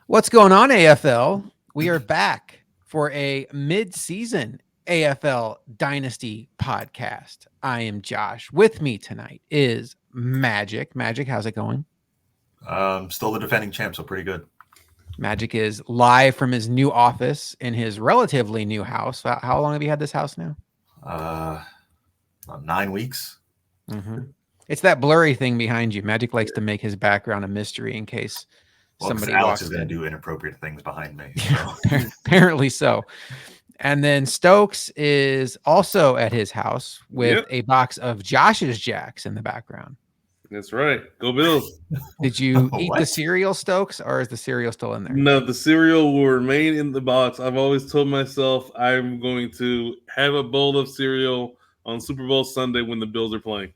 What's going on, AFL? We are back for a mid-season AFL Dynasty podcast. I am Josh. With me tonight is Magic. Magic, how's it going? Still the defending champ, so pretty good. Magic is live from his new office in his relatively new house. How long have you had this house now? About 9 weeks. Mm-hmm. It's that blurry thing behind you. Magic likes to make his background a mystery in case somebody Alex is going to do inappropriate things behind me. So. Apparently so. And then Stokes is also at his house with a box of Josh's Jacks in the background. That's right. Go Bills. Did you eat the cereal, Stokes, or is the cereal still in there? No, the cereal will remain in the box. I've always told myself I'm going to have a bowl of cereal on Super Bowl Sunday when the Bills are playing.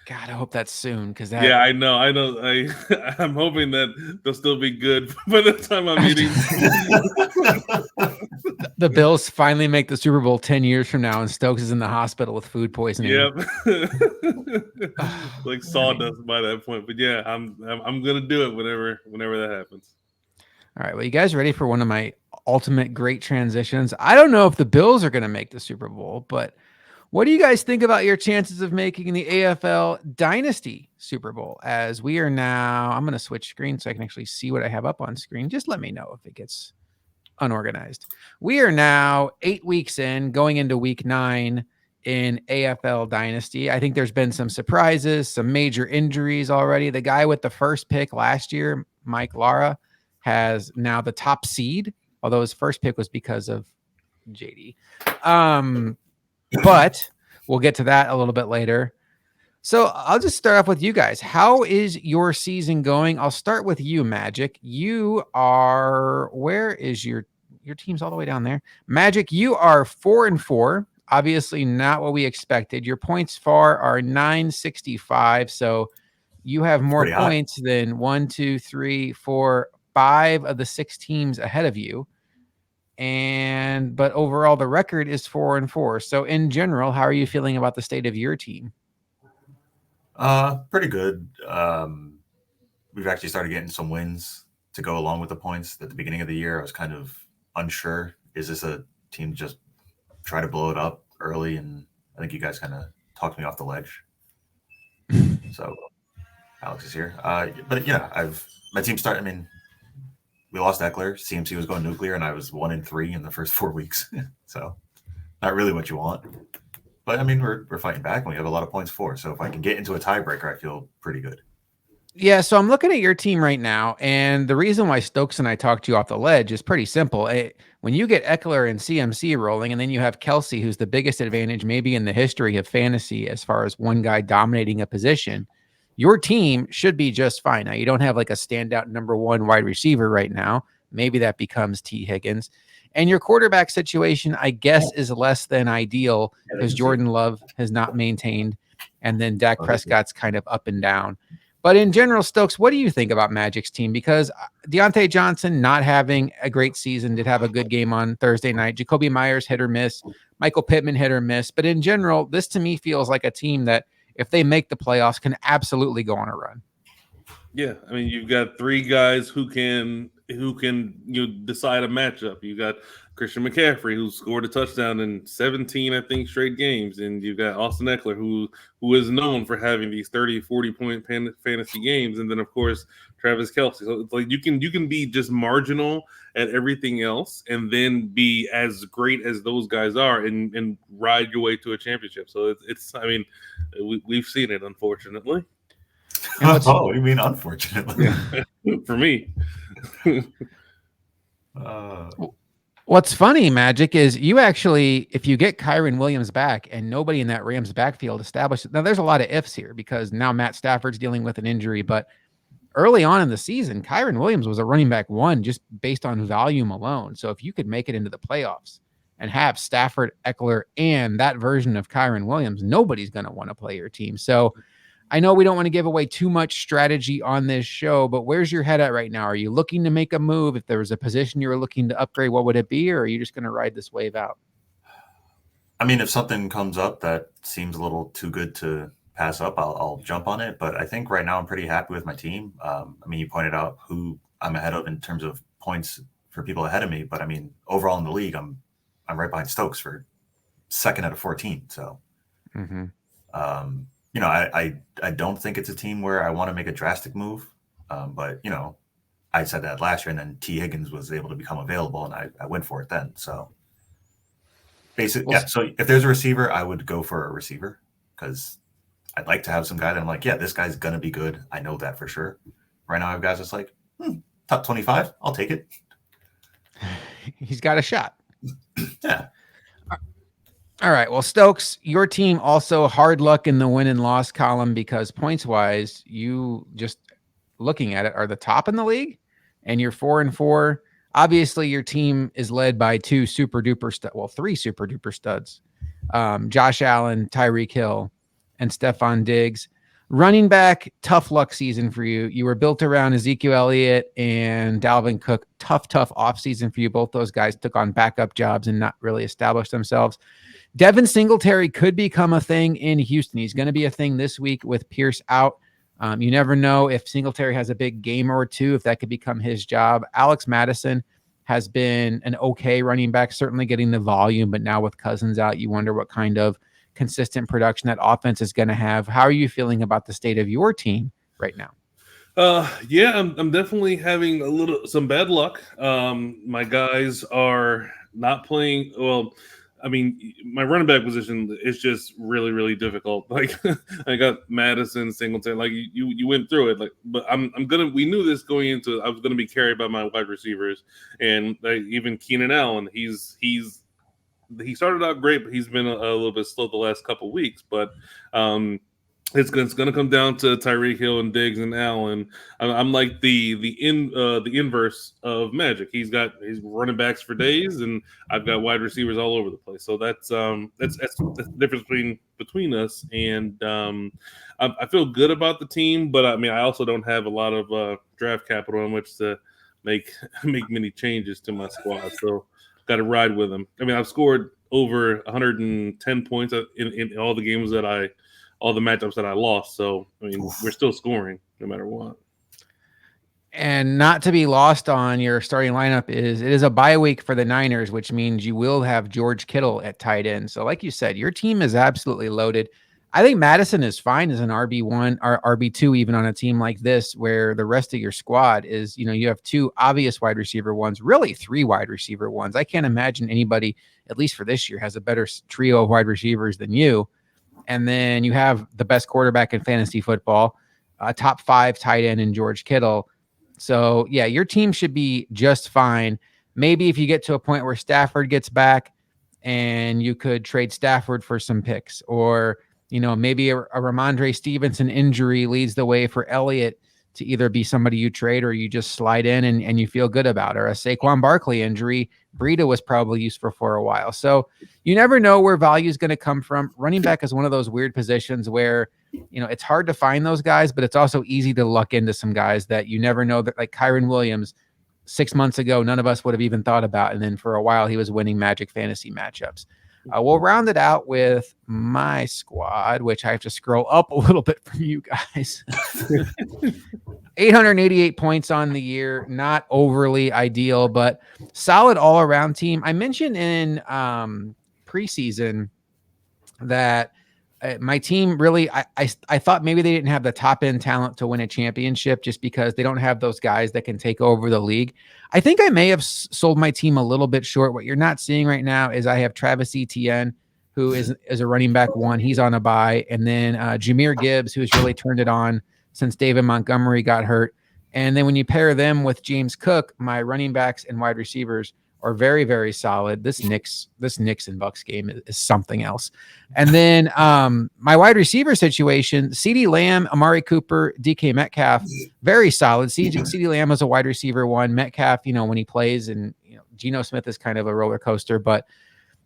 God, I hope that's soon because that. Yeah, I know. I'm hoping that they'll still be good by the time I'm eating. The Bills finally make the Super Bowl 10 years from now, and Stokes is in the hospital with food poisoning. Yep, like sawdust by that point. But yeah, I'm gonna do it whenever that happens. All right. Well, you guys ready for one of my ultimate great transitions? I don't know if the Bills are going to make the Super Bowl, but what do you guys think about your chances of making the AFL Dynasty Super Bowl? As we are now, I'm going to switch screens so I can actually see what I have up on screen. Just let me know if it gets unorganized. We are now 8 weeks in, going into week 9 in AFL Dynasty. I think there's been some surprises, some major injuries already. The guy with the first pick last year, Mike Lara, has now the top seed, although his first pick was because of JD. But we'll get to that a little bit later. So I'll just start off with you guys. How is your season going? I'll start with you, Magic. You are, where is your team's all the way down there. Magic, you are 4-4. Obviously not what we expected. Your points for are 965. So you have more points than 1, 2, 3, 4, 5 of the 6 teams ahead of you. But overall, the record is 4-4. So in general, how are you feeling about the state of your team? Pretty good. We've actually started getting some wins to go along with the points. At the beginning of the year, I was kind of unsure. Is this a team to just try to blow it up early? And I think you guys kind of talked me off the ledge. So Alex is here. But yeah, my team started. I mean, we lost Eckler. CMC was going nuclear, and I was 1-3 in the first 4 weeks. So not really what you want. But I mean, we're fighting back, and we have a lot of points for. So if I can get into a tiebreaker, I feel pretty good. Yeah, so I'm looking at your team right now, and the reason why Stokes and I talked you off the ledge is pretty simple. When you get Eckler and CMC rolling, and then you have Kelsey, who's the biggest advantage maybe in the history of fantasy as far as one guy dominating a position, your team should be just fine. Now, you don't have like a standout number 1 wide receiver right now. Maybe that becomes T. Higgins. And your quarterback situation, I guess, is less than ideal because Jordan Love has not maintained, and then Dak Prescott's kind of up and down. But in general, Stokes, what do you think about Magic's team? Because Deontay Johnson not having a great season, did have a good game on Thursday night. Jacoby Myers hit or miss. Michael Pittman hit or miss. But in general, this to me feels like a team that if they make the playoffs can absolutely go on a run. Yeah, I mean, you've got 3 guys who can decide a matchup. You got Christian McCaffrey, who scored a touchdown in 17, I think, straight games, and you've got Austin Eckler, who is known for having these 30, 40-point fantasy games, and then of course Travis Kelsey. So it's like you can be just marginal at everything else, and then be as great as those guys are, and ride your way to a championship. So it's I mean, we've seen it, unfortunately. Oh, you mean unfortunately? For me. What's funny, Magic, is you actually, if you get Kyren Williams back and nobody in that Rams backfield established, now there's a lot of ifs here because now Matt Stafford's dealing with an injury, but early on in the season, Kyren Williams was a running back 1 just based on volume alone. So if you could make it into the playoffs and have Stafford, Eckler, and that version of Kyren Williams, nobody's going to want to play your team. So I know we don't want to give away too much strategy on this show, but where's your head at right now? Are you looking to make a move? If there was a position you were looking to upgrade, what would it be? Or are you just going to ride this wave out? I mean, if something comes up that seems a little too good to pass up, I'll jump on it. But I think right now I'm pretty happy with my team. I mean, you pointed out who I'm ahead of in terms of points for people ahead of me, but I mean, overall in the league, I'm right behind Stokes for second out of 14. So, you know, I don't think it's a team where I want to make a drastic move. But, you know, I said that last year, and then T. Higgins was able to become available, and I went for it then. So, basically, yeah. So if there's a receiver, I would go for a receiver because I'd like to have some guy that I'm like, yeah, this guy's going to be good. I know that for sure. Right now, I have guys that's like, top 25, I'll take it. He's got a shot. Yeah. All right. Well, Stokes, your team also hard luck in the win and loss column because points wise, you just looking at it are the top in the league and you're 4-4. Obviously, your team is led by three super duper studs. Josh Allen, Tyreek Hill, and Stephon Diggs. Running back, tough luck season for you. You were built around Ezekiel Elliott and Dalvin Cook. Tough offseason for you. Both those guys took on backup jobs and not really established themselves. Devin Singletary could become a thing in Houston. He's going to be a thing this week with Pierce out. You never know if Singletary has a big game or two, if that could become his job. Alex Madison has been an okay running back, certainly getting the volume, but now with Cousins out, you wonder what kind of consistent production that offense is going to have. How are you feeling about the state of your team right now? Yeah, I'm definitely having some bad luck. My guys are not playing well. I mean, my running back position is just really, really difficult. Like I got Madison, Singleton. Like you went through it. Like, but we knew this going into. I was gonna be carried by my wide receivers, and even Keenan Allen. He started out great, but he's been a little bit slow the last couple of weeks. But it's going to come down to Tyreek Hill and Diggs and Allen. I'm like the inverse of Magic. He's running backs for days, and I've got wide receivers all over the place. So that's the difference between us. And I feel good about the team, but I mean I also don't have a lot of draft capital in which to make many changes to my squad. So got to ride with them. I mean I've scored over 110 points in all the games that all the matchups that I lost. So, I mean, we're still scoring no matter what. And not to be lost on your starting lineup it is a bye week for the Niners, which means you will have George Kittle at tight end. So like you said, your team is absolutely loaded. I think Madison is fine as an RB1 or RB2, even on a team like this, where the rest of your squad is, you have two obvious wide receiver ones, really three wide receiver ones. I can't imagine anybody, at least for this year, has a better trio of wide receivers than you. And then you have the best quarterback in fantasy football, a top 5 tight end in George Kittle. So, yeah, your team should be just fine. Maybe if you get to a point where Stafford gets back and you could trade Stafford for some picks, or, maybe a Ramondre Stevenson injury leads the way for Elliott to either be somebody you trade or you just slide in and you feel good about, or a Saquon Barkley injury. Breida was probably useful for a while. So you never know where value is going to come from. Running back is one of those weird positions where, it's hard to find those guys, but it's also easy to luck into some guys that you never know, that like Kyron Williams 6 months ago, none of us would have even thought about. And then for a while he was winning Magic fantasy matchups. We'll round it out with my squad, which I have to scroll up a little bit from you guys. 888 points on the year, not overly ideal, but solid all-around team. I mentioned in preseason that my team really, I thought maybe they didn't have the top-end talent to win a championship just because they don't have those guys that can take over the league. I think I may have sold my team a little bit short. What you're not seeing right now is I have Travis Etienne, who is a running back one. He's on a bye. And then Jahmyr Gibbs, who's really turned it on since David Montgomery got hurt. And then when you pair them with James Cook, my running backs and wide receivers are very, very solid. This Knicks and Bucks game is something else. And then my wide receiver situation, CeeDee Lamb, Amari Cooper, DK Metcalf, very solid. CeeDee Lamb is a wide receiver one. Metcalf, when he plays, and Geno Smith is kind of a roller coaster, but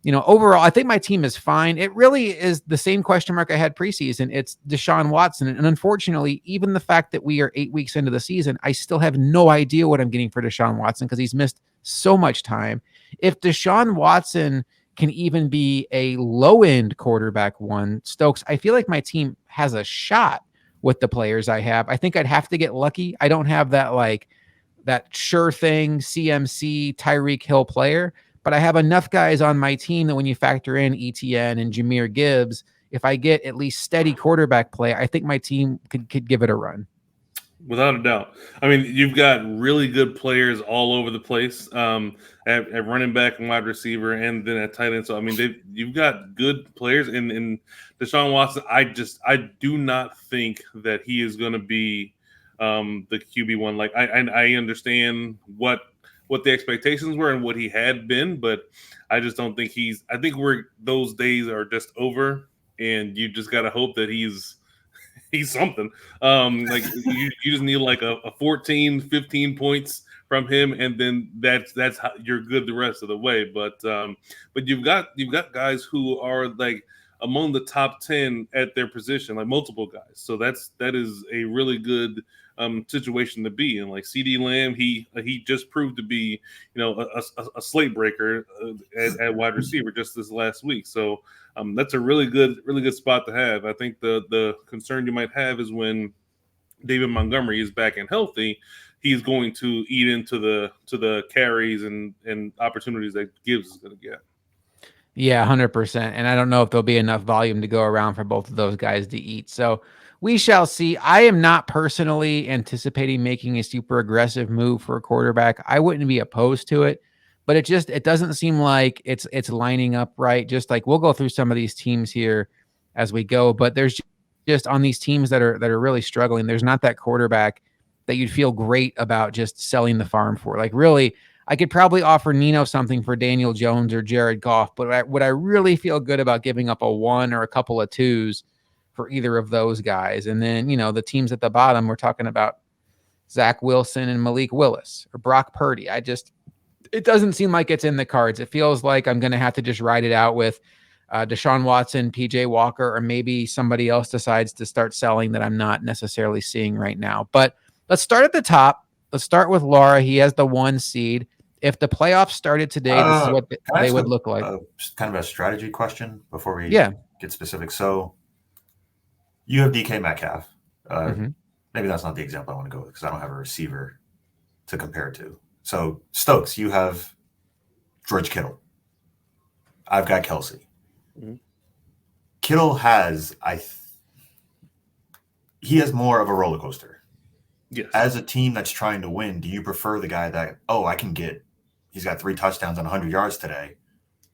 overall, I think my team is fine. It really is the same question mark I had preseason. It's Deshaun Watson. And unfortunately, even the fact that we are 8 weeks into the season, I still have no idea what I'm getting for Deshaun Watson because he's missed so much time. If Deshaun Watson can even be a low-end quarterback one, Stokes, I feel like my team has a shot with the players I have. I think I'd have to get lucky. I don't have that that sure thing CMC Tyreek Hill player, but I have enough guys on my team that when you factor in ETN and Jahmyr Gibbs, if I get at least steady quarterback play, I think my team could give it a run. Without a doubt. I mean, you've got really good players all over the place at running back and wide receiver, and then at tight end. So I mean, you've got good players. And Deshaun Watson, I do not think that he is going to be the QB1. Like I understand what the expectations were and what he had been, but I just don't think he's. I think those days are just over, and you just got to hope that he's something. Like you just need like a 14, 15 points from him, and then that's how you're good the rest of the way. But you've got guys who are like among the top 10 at their position, like multiple guys. So that is a really good situation to be in. Like CD Lamb, he just proved to be, a slate breaker at wide receiver just this last week. So that's a really good spot to have. I think the concern you might have is when David Montgomery is back and healthy, he's going to eat into the carries and opportunities that Gibbs is going to get. Yeah, 100%. And I don't know if there'll be enough volume to go around for both of those guys to eat. So we shall see. I am not personally anticipating making a super aggressive move for a quarterback. I wouldn't be opposed to it, but it doesn't seem like it's lining up right. Just like we'll go through some of these teams here as we go, but there's just on these teams that are really struggling, there's not that quarterback that you'd feel great about just selling the farm for. Like really, I could probably offer Nino something for Daniel Jones or Jared Goff, but would I really feel good about giving up a 1 or a couple of 2s for either of those guys? And then, the teams at the bottom, we're talking about Zach Wilson and Malik Willis or Brock Purdy. It doesn't seem like it's in the cards. It feels like I'm going to have to just ride it out with Deshaun Watson, PJ Walker, or maybe somebody else decides to start selling that I'm not necessarily seeing right now. But let's start at the top. Let's start with Laura. He has the 1 seed. If the playoffs started today, this is what they would look like. Kind of a strategy question before we get specific. So you have DK Metcalf. Mm-hmm. Maybe that's not the example I want to go with because I don't have a receiver to compare to. So Stokes, you have George Kittle. I've got Kelsey. Mm-hmm. Kittle has he has more of a roller coaster. Yes. As a team that's trying to win, do you prefer the guy that, he's got 3 touchdowns on 100 yards today.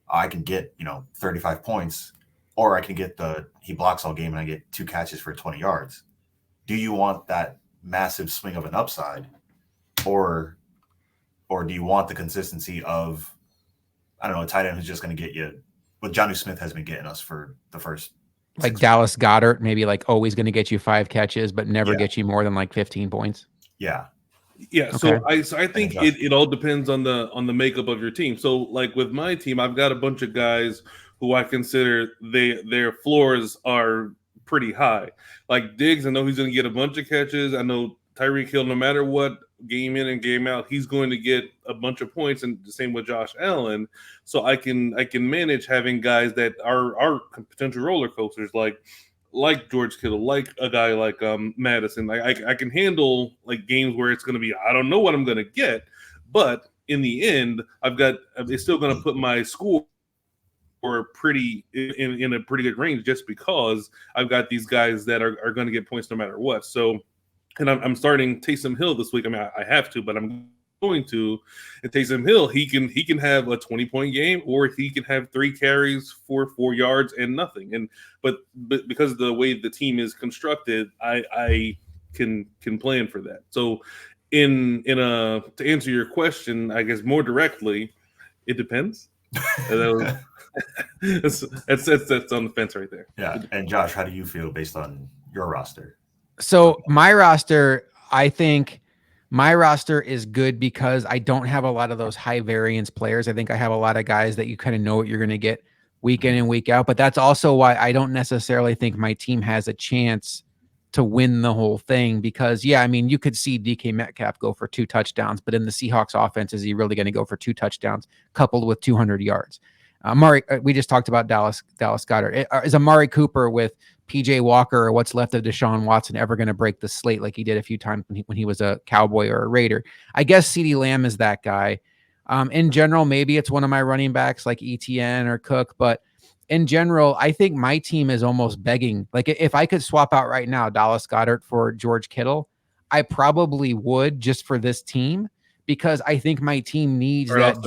I can get, 35 points, or I can get he blocks all game and I get 2 catches for 20 yards. Do you want that massive swing of an upside, or do you want the consistency of, I don't know, a tight end who's just going to get you what Jonnu Smith has been getting us for the first like Dallas Goedert, maybe like always going to get you 5 catches, but never get you more than like 15 points. Yeah. Yeah. Okay. So I think it all depends on the makeup of your team. So like with my team, I've got a bunch of guys who I consider their floors are pretty high. Like Diggs, I know he's going to get a bunch of catches. I know Tyreek Hill, no matter what, game in and game out, he's going to get a bunch of points, and the same with Josh Allen. So I can manage having guys that are potential roller coasters, like George Kittle, like a guy like Madison. Like I can handle like games where it's going to be, I don't know what I'm going to get, but in the end, it's still going to put my score pretty in a pretty good range, just because I've got these guys that are going to get points no matter what. So. And I'm starting Taysom Hill this week. I mean, I have to, but I'm going to. And Taysom Hill, he can have a 20-point game, or he can have 3 carries for 4 yards and nothing. But because of the way the team is constructed, I can plan for that. So, to answer your question, I guess more directly, it depends. That's on the fence right there. Yeah. And Josh, how do you feel based on your roster? So my roster, I think my roster is good because I don't have a lot of those high variance players. I think I have a lot of guys that you kind of know what you're going to get week in and week out. But that's also why I don't necessarily think my team has a chance to win the whole thing because, I mean, you could see DK Metcalf go for 2 touchdowns, but in the Seahawks offense, is he really going to go for 2 touchdowns coupled with 200 yards? We just talked about Dallas Goedert. Is Amari Cooper with PJ Walker or what's left of Deshaun Watson ever going to break the slate like he did a few times when he was a Cowboy or a Raider? I guess CeeDee Lamb is that guy. In general, maybe it's one of my running backs like ETN or Cook, but in general, I think my team is almost begging. Like if I could swap out right now Dallas Goedert for George Kittle, I probably would just for this team because I think my team needs that.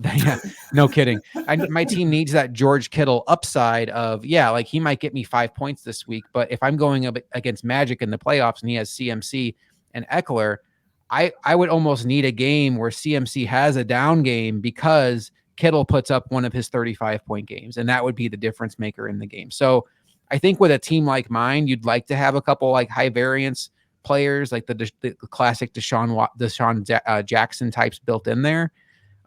Yeah, no kidding. My team needs that George Kittle upside of, like he might get me 5 points this week, but if I'm going up against Magic in the playoffs and he has CMC and Eckler, I would almost need a game where CMC has a down game because Kittle puts up one of his 35-point games, and that would be the difference maker in the game. So I think with a team like mine, you'd like to have a couple like high variance players, like the classic Deshaun Jackson types built in there.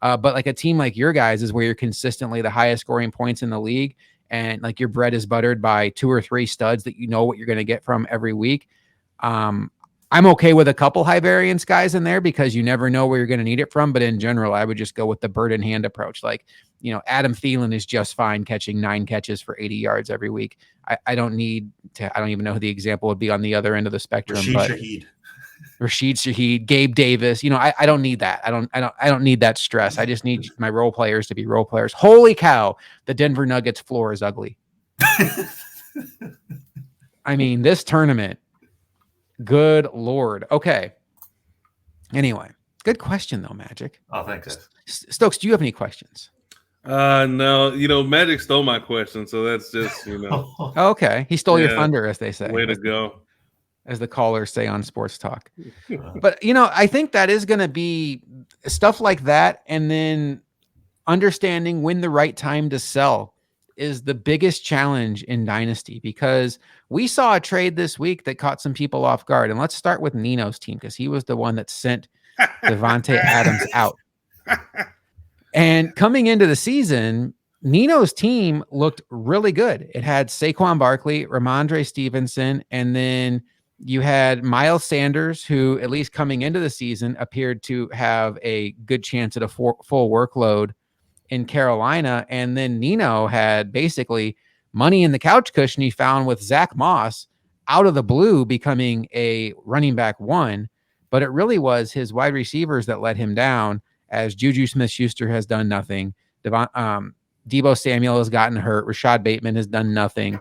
But like a team like your guys is where you're consistently the highest scoring points in the league. And like your bread is buttered by 2 or 3 studs that you know what you're going to get from every week. I'm okay with a couple high variance guys in there because you never know where you're going to need it from. But in general, I would just go with the bird in hand approach. Like, Adam Thielen is just fine catching 9 catches for 80 yards every week. I don't even know who the example would be on the other end of the spectrum. Rashid Shaheed, Gabe Davis. I don't need that. I don't need that stress. I just need my role players to be role players. Holy cow, the Denver Nuggets floor is ugly. I mean, this tournament, good Lord. Okay. Anyway, good question though, Magic. Oh, thanks. Stokes, do you have any questions? No, Magic stole my question, so that's just, Okay. He stole your thunder, as they say. Way to go. As the callers say on Sports Talk. But, I think that is going to be stuff like that. And then understanding when the right time to sell is the biggest challenge in Dynasty, because we saw a trade this week that caught some people off guard. And let's start with Nino's team, because he was the one that sent Davante Adams out. And coming into the season, Nino's team looked really good. It had Saquon Barkley, Ramondre Stevenson, and then you had Miles Sanders, who at least coming into the season appeared to have a good chance at a full workload in Carolina. And then Nino had basically money in the couch cushion he found with Zach Moss out of the blue becoming a running back 1. But it really was his wide receivers that let him down, as Juju Smith-Schuster has done nothing. Deebo Samuel has gotten hurt. Rashad Bateman has done nothing.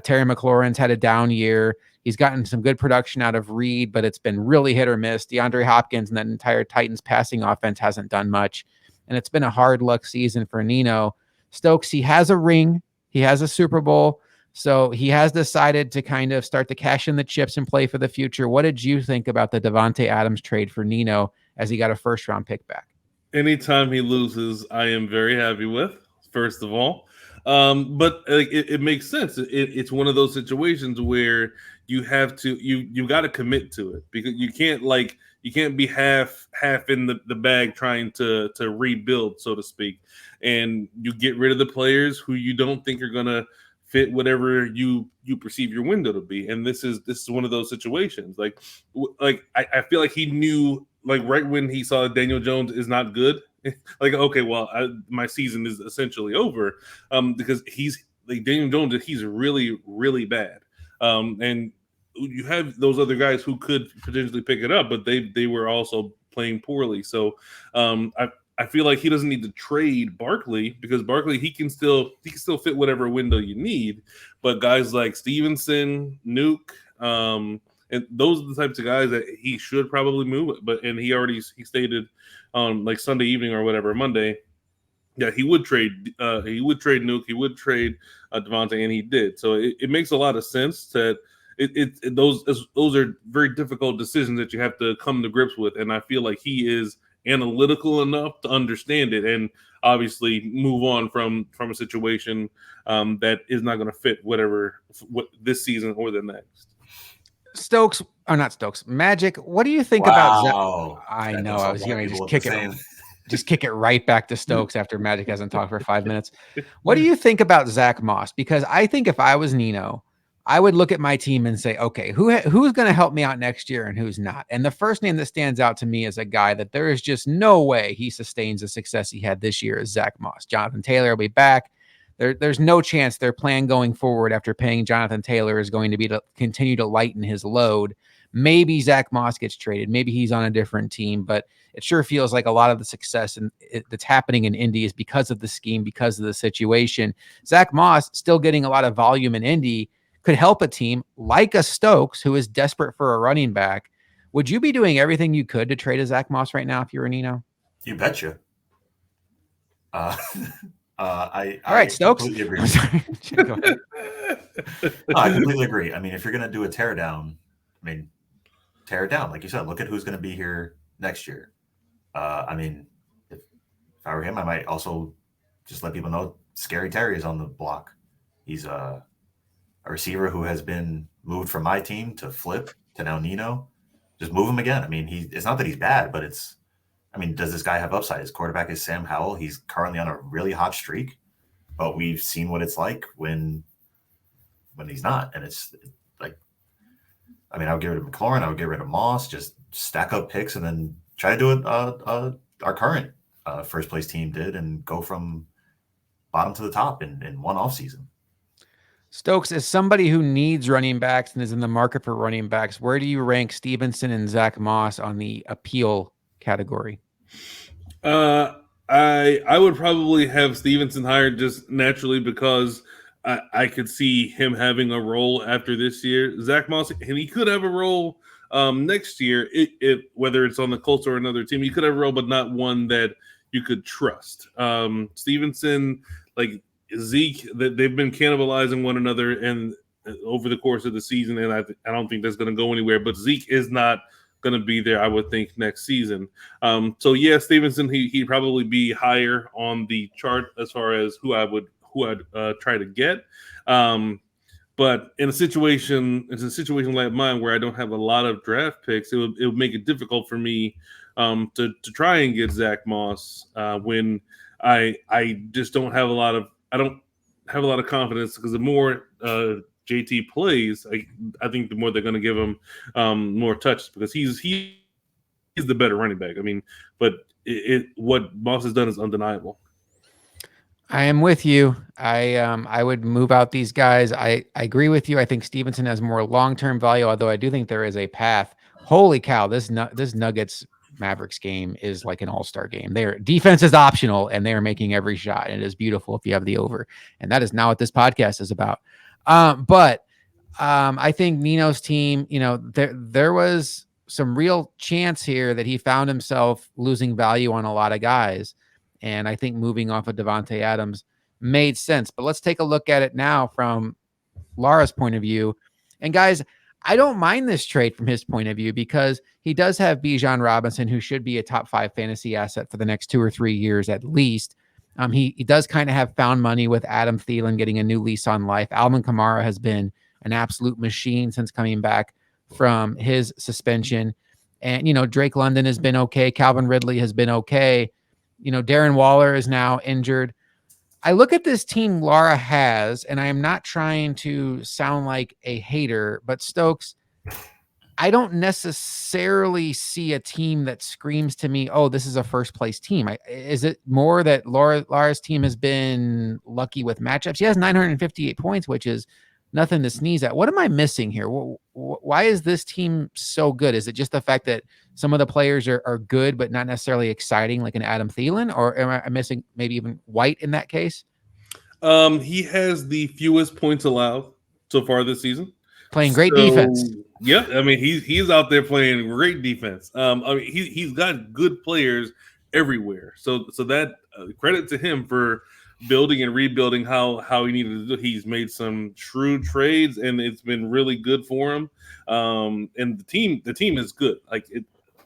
Terry McLaurin's had a down year. He's gotten some good production out of Reed, but it's been really hit or miss. DeAndre Hopkins and that entire Titans passing offense hasn't done much. And it's been a hard luck season for Nino. Stokes, he has a ring. He has a Super Bowl. So he has decided to kind of start to cash in the chips and play for the future. What did you think about the Davante Adams trade for Nino as he got a first-round pick back? Anytime he loses, I am very happy with, first of all. But it makes sense. It's one of those situations where you have to you got to commit to it, because you can't be half in the bag trying to rebuild, so to speak, and you get rid of the players who you don't think are gonna fit whatever you perceive your window to be. And this is one of those situations. I feel like he knew, like, right when he saw Daniel Jones is not good, like, okay, well, my season is essentially over, because he's like Daniel Jones. He's really, really bad, and you have those other guys who could potentially pick it up, but they were also playing poorly. So I feel like he doesn't need to trade Barkley, because Barkley he can still fit whatever window you need. But guys like Stevenson, Nuke, and those are the types of guys that he should probably move. And he stated on like Sunday evening or whatever, Monday, that he would trade Nuke, he would trade Davante, and he did. So it makes a lot of sense that those are very difficult decisions that you have to come to grips with. And I feel like he is analytical enough to understand it and obviously move on from a situation that is not going to fit what this season or the next. Magic, what do you think about I know, I was going to just kick it right back to Stokes after Magic hasn't talked for 5 minutes. What do you think about Zach Moss? Because I think if I was Nino, I would look at my team and say, okay, who's going to help me out next year and who's not? And the first name that stands out to me is a guy that there is just no way he sustains the success he had this year is Zach Moss. Jonathan Taylor will be back. There's no chance their plan going forward after paying Jonathan Taylor is going to be to continue to lighten his load. Maybe Zach Moss gets traded. Maybe he's on a different team, but it sure feels like a lot of the success that's happening in Indy is because of the scheme, because of the situation. Zach Moss still getting a lot of volume in Indy could help a team like a Stokes who is desperate for a running back. Would you be doing everything you could to trade a Zach Moss right now if you were Nino? You betcha. All right, Stokes. Completely agree. I completely agree. I mean, if you're going to do a tear down, tear it down. Like you said, look at who's going to be here next year. I mean, if I were him, I might also just let people know Scary Terry is on the block. He's a receiver who has been moved from my team to Flip to now Nino. Just move him again. I mean, it's not that he's bad, but does this guy have upside? His quarterback is Sam Howell. He's currently on a really hot streak, but we've seen what it's like when he's not. And it's like, I would get rid of McLaurin. I would get rid of Moss, just stack up picks and then try to do it our current first place team did and go from bottom to the top in one offseason. Stokes, as somebody who needs running backs and is in the market for running backs, where do you rank Stevenson and Zach Moss on the appeal category? I would probably have Stevenson higher just naturally because I could see him having a role after this year. Zach Moss, and he could have a role next year, whether it's on the Colts or another team. He could have a role, but not one that you could trust. Stevenson, like Zeke, that they've been cannibalizing one another and over the course of the season, and I don't think that's going to go anywhere. But Zeke is not going to be there, I would think, next season. So yeah, Stevenson, he'd probably be higher on the chart as far as who I'd try to get. But in a situation like mine where I don't have a lot of draft picks, it would make it difficult for me to try and get Zach Moss when I just don't have a lot of confidence, because the more JT plays, I think the more they're going to give him more touches, because he's the better running back. But what Moss has done is undeniable. I am with you. I would move out these guys. I agree with you. I think Stevenson has more long-term value, although I do think there is a path. Holy cow, this Nuggets Mavericks game is like an all-star game. Their defense is optional and they are making every shot. And it is beautiful if you have the over. And that is not what this podcast is about. But I think Nino's team, there was some real chance here that he found himself losing value on a lot of guys. And I think moving off of Devontae Adams made sense. But let's take a look at it now from Lara's point of view. And guys, I don't mind this trade from his point of view because he does have Bijan Robinson, who should be a top 5 fantasy asset for the next 2 or 3 years at least. He does kind of have found money with Adam Thielen getting a new lease on life. Alvin Kamara has been an absolute machine since coming back from his suspension. And, Drake London has been okay. Calvin Ridley has been okay. Darren Waller is now injured. I look at this team Lara has, and I am not trying to sound like a hater, but Stokes, I don't necessarily see a team that screams to me, oh, this is a first place team. Is it more that Lara's team has been lucky with matchups? He has 958 points, which is nothing to sneeze at. What am I missing here? Why is this team so good? Is it just the fact that some of the players are good, but not necessarily exciting, like an Adam Thielen? Or am I missing maybe even White in that case? He has the fewest points allowed so far this season. Playing great defense. Yeah, he's out there playing great defense. He's got good players everywhere. So that credit to him for building and rebuilding how he needed to do. He's made some shrewd trades, and it's been really good for him. And the team is good.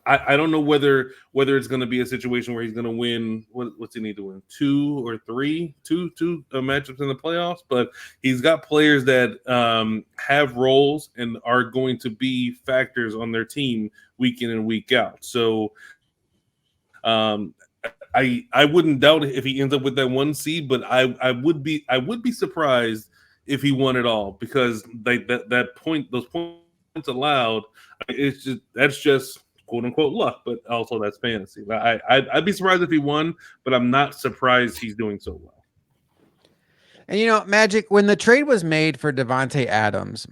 I don't know whether it's going to be a situation where he's going to win. What's he need to win? 2 or 3 matchups in the playoffs. But he's got players that have roles and are going to be factors on their team week in and week out. So I wouldn't doubt if he ends up with that 1 seed, but I would be surprised if he won it all, because those points allowed, that's just quote unquote luck, but also that's fantasy. I'd be surprised if he won, but I'm not surprised he's doing so well. And Magic, when the trade was made for Devontae Adams,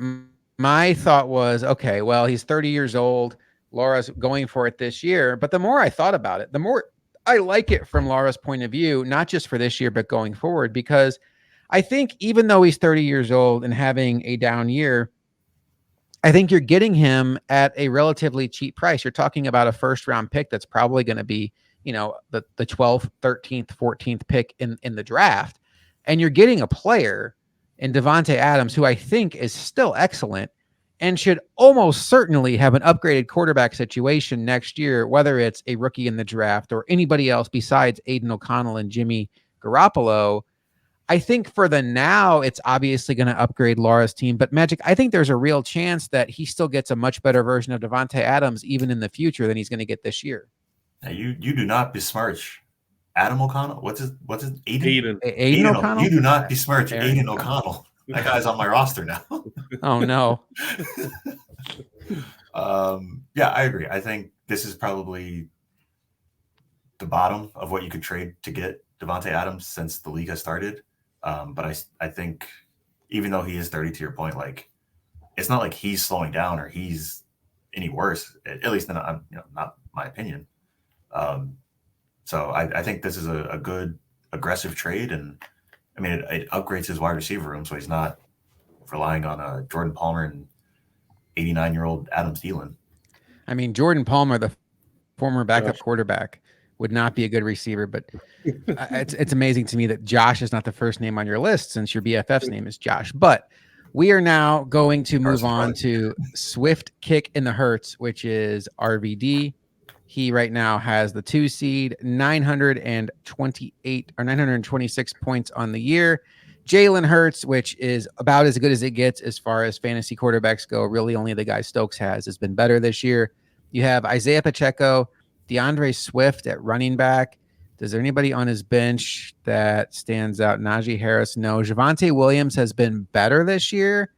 my thought was, okay, well, he's 30 years old. Laura's going for it this year. But the more I thought about it, the more I like it from Laura's point of view, not just for this year, but going forward, because I think even though he's 30 years old and having a down year, I think you're getting him at a relatively cheap price. You're talking about a first round pick that's probably going to be, the 12th, 13th, 14th pick in the draft. And you're getting a player in Devontae Adams who I think is still excellent and should almost certainly have an upgraded quarterback situation next year, whether it's a rookie in the draft or anybody else besides Aiden O'Connell and Jimmy Garoppolo. I think for the now, it's obviously going to upgrade Laura's team. But Magic, I think there's a real chance that he still gets a much better version of Devontae Adams even in the future than he's going to get this year. Now, you do not besmirch Adam O'Connell. What's his Aiden O'Connell? You do not besmirch Aiden O'Connell. That guy's on my roster now. Oh, no. Yeah, I agree. I think this is probably the bottom of what you could trade to get Devontae Adams since the league has started. But I think even though he is 30, to your point, like it's not like he's slowing down or he's any worse, at least not my opinion. So I think this is a good aggressive trade, and I mean it upgrades his wide receiver room, so he's not relying on Jordan Palmer and 89-year-old Adam Thielen. I mean, Jordan Palmer, the former backup quarterback, would not be a good receiver, but it's amazing to me that Josh is not the first name on your list since your BFF's name is Josh. But we are now going to move on to Swift Kick in the Hertz, which is RVD. He right now has the 2 seed, 928 or 926 points on the year. Jalen Hurts, which is about as good as it gets as far as fantasy quarterbacks go. Really, only the guy Stokes has been better this year. You have Isaiah Pacheco, DeAndre Swift at running back. Is there anybody on his bench that stands out? Najee Harris, no. Javonte Williams has been better this year.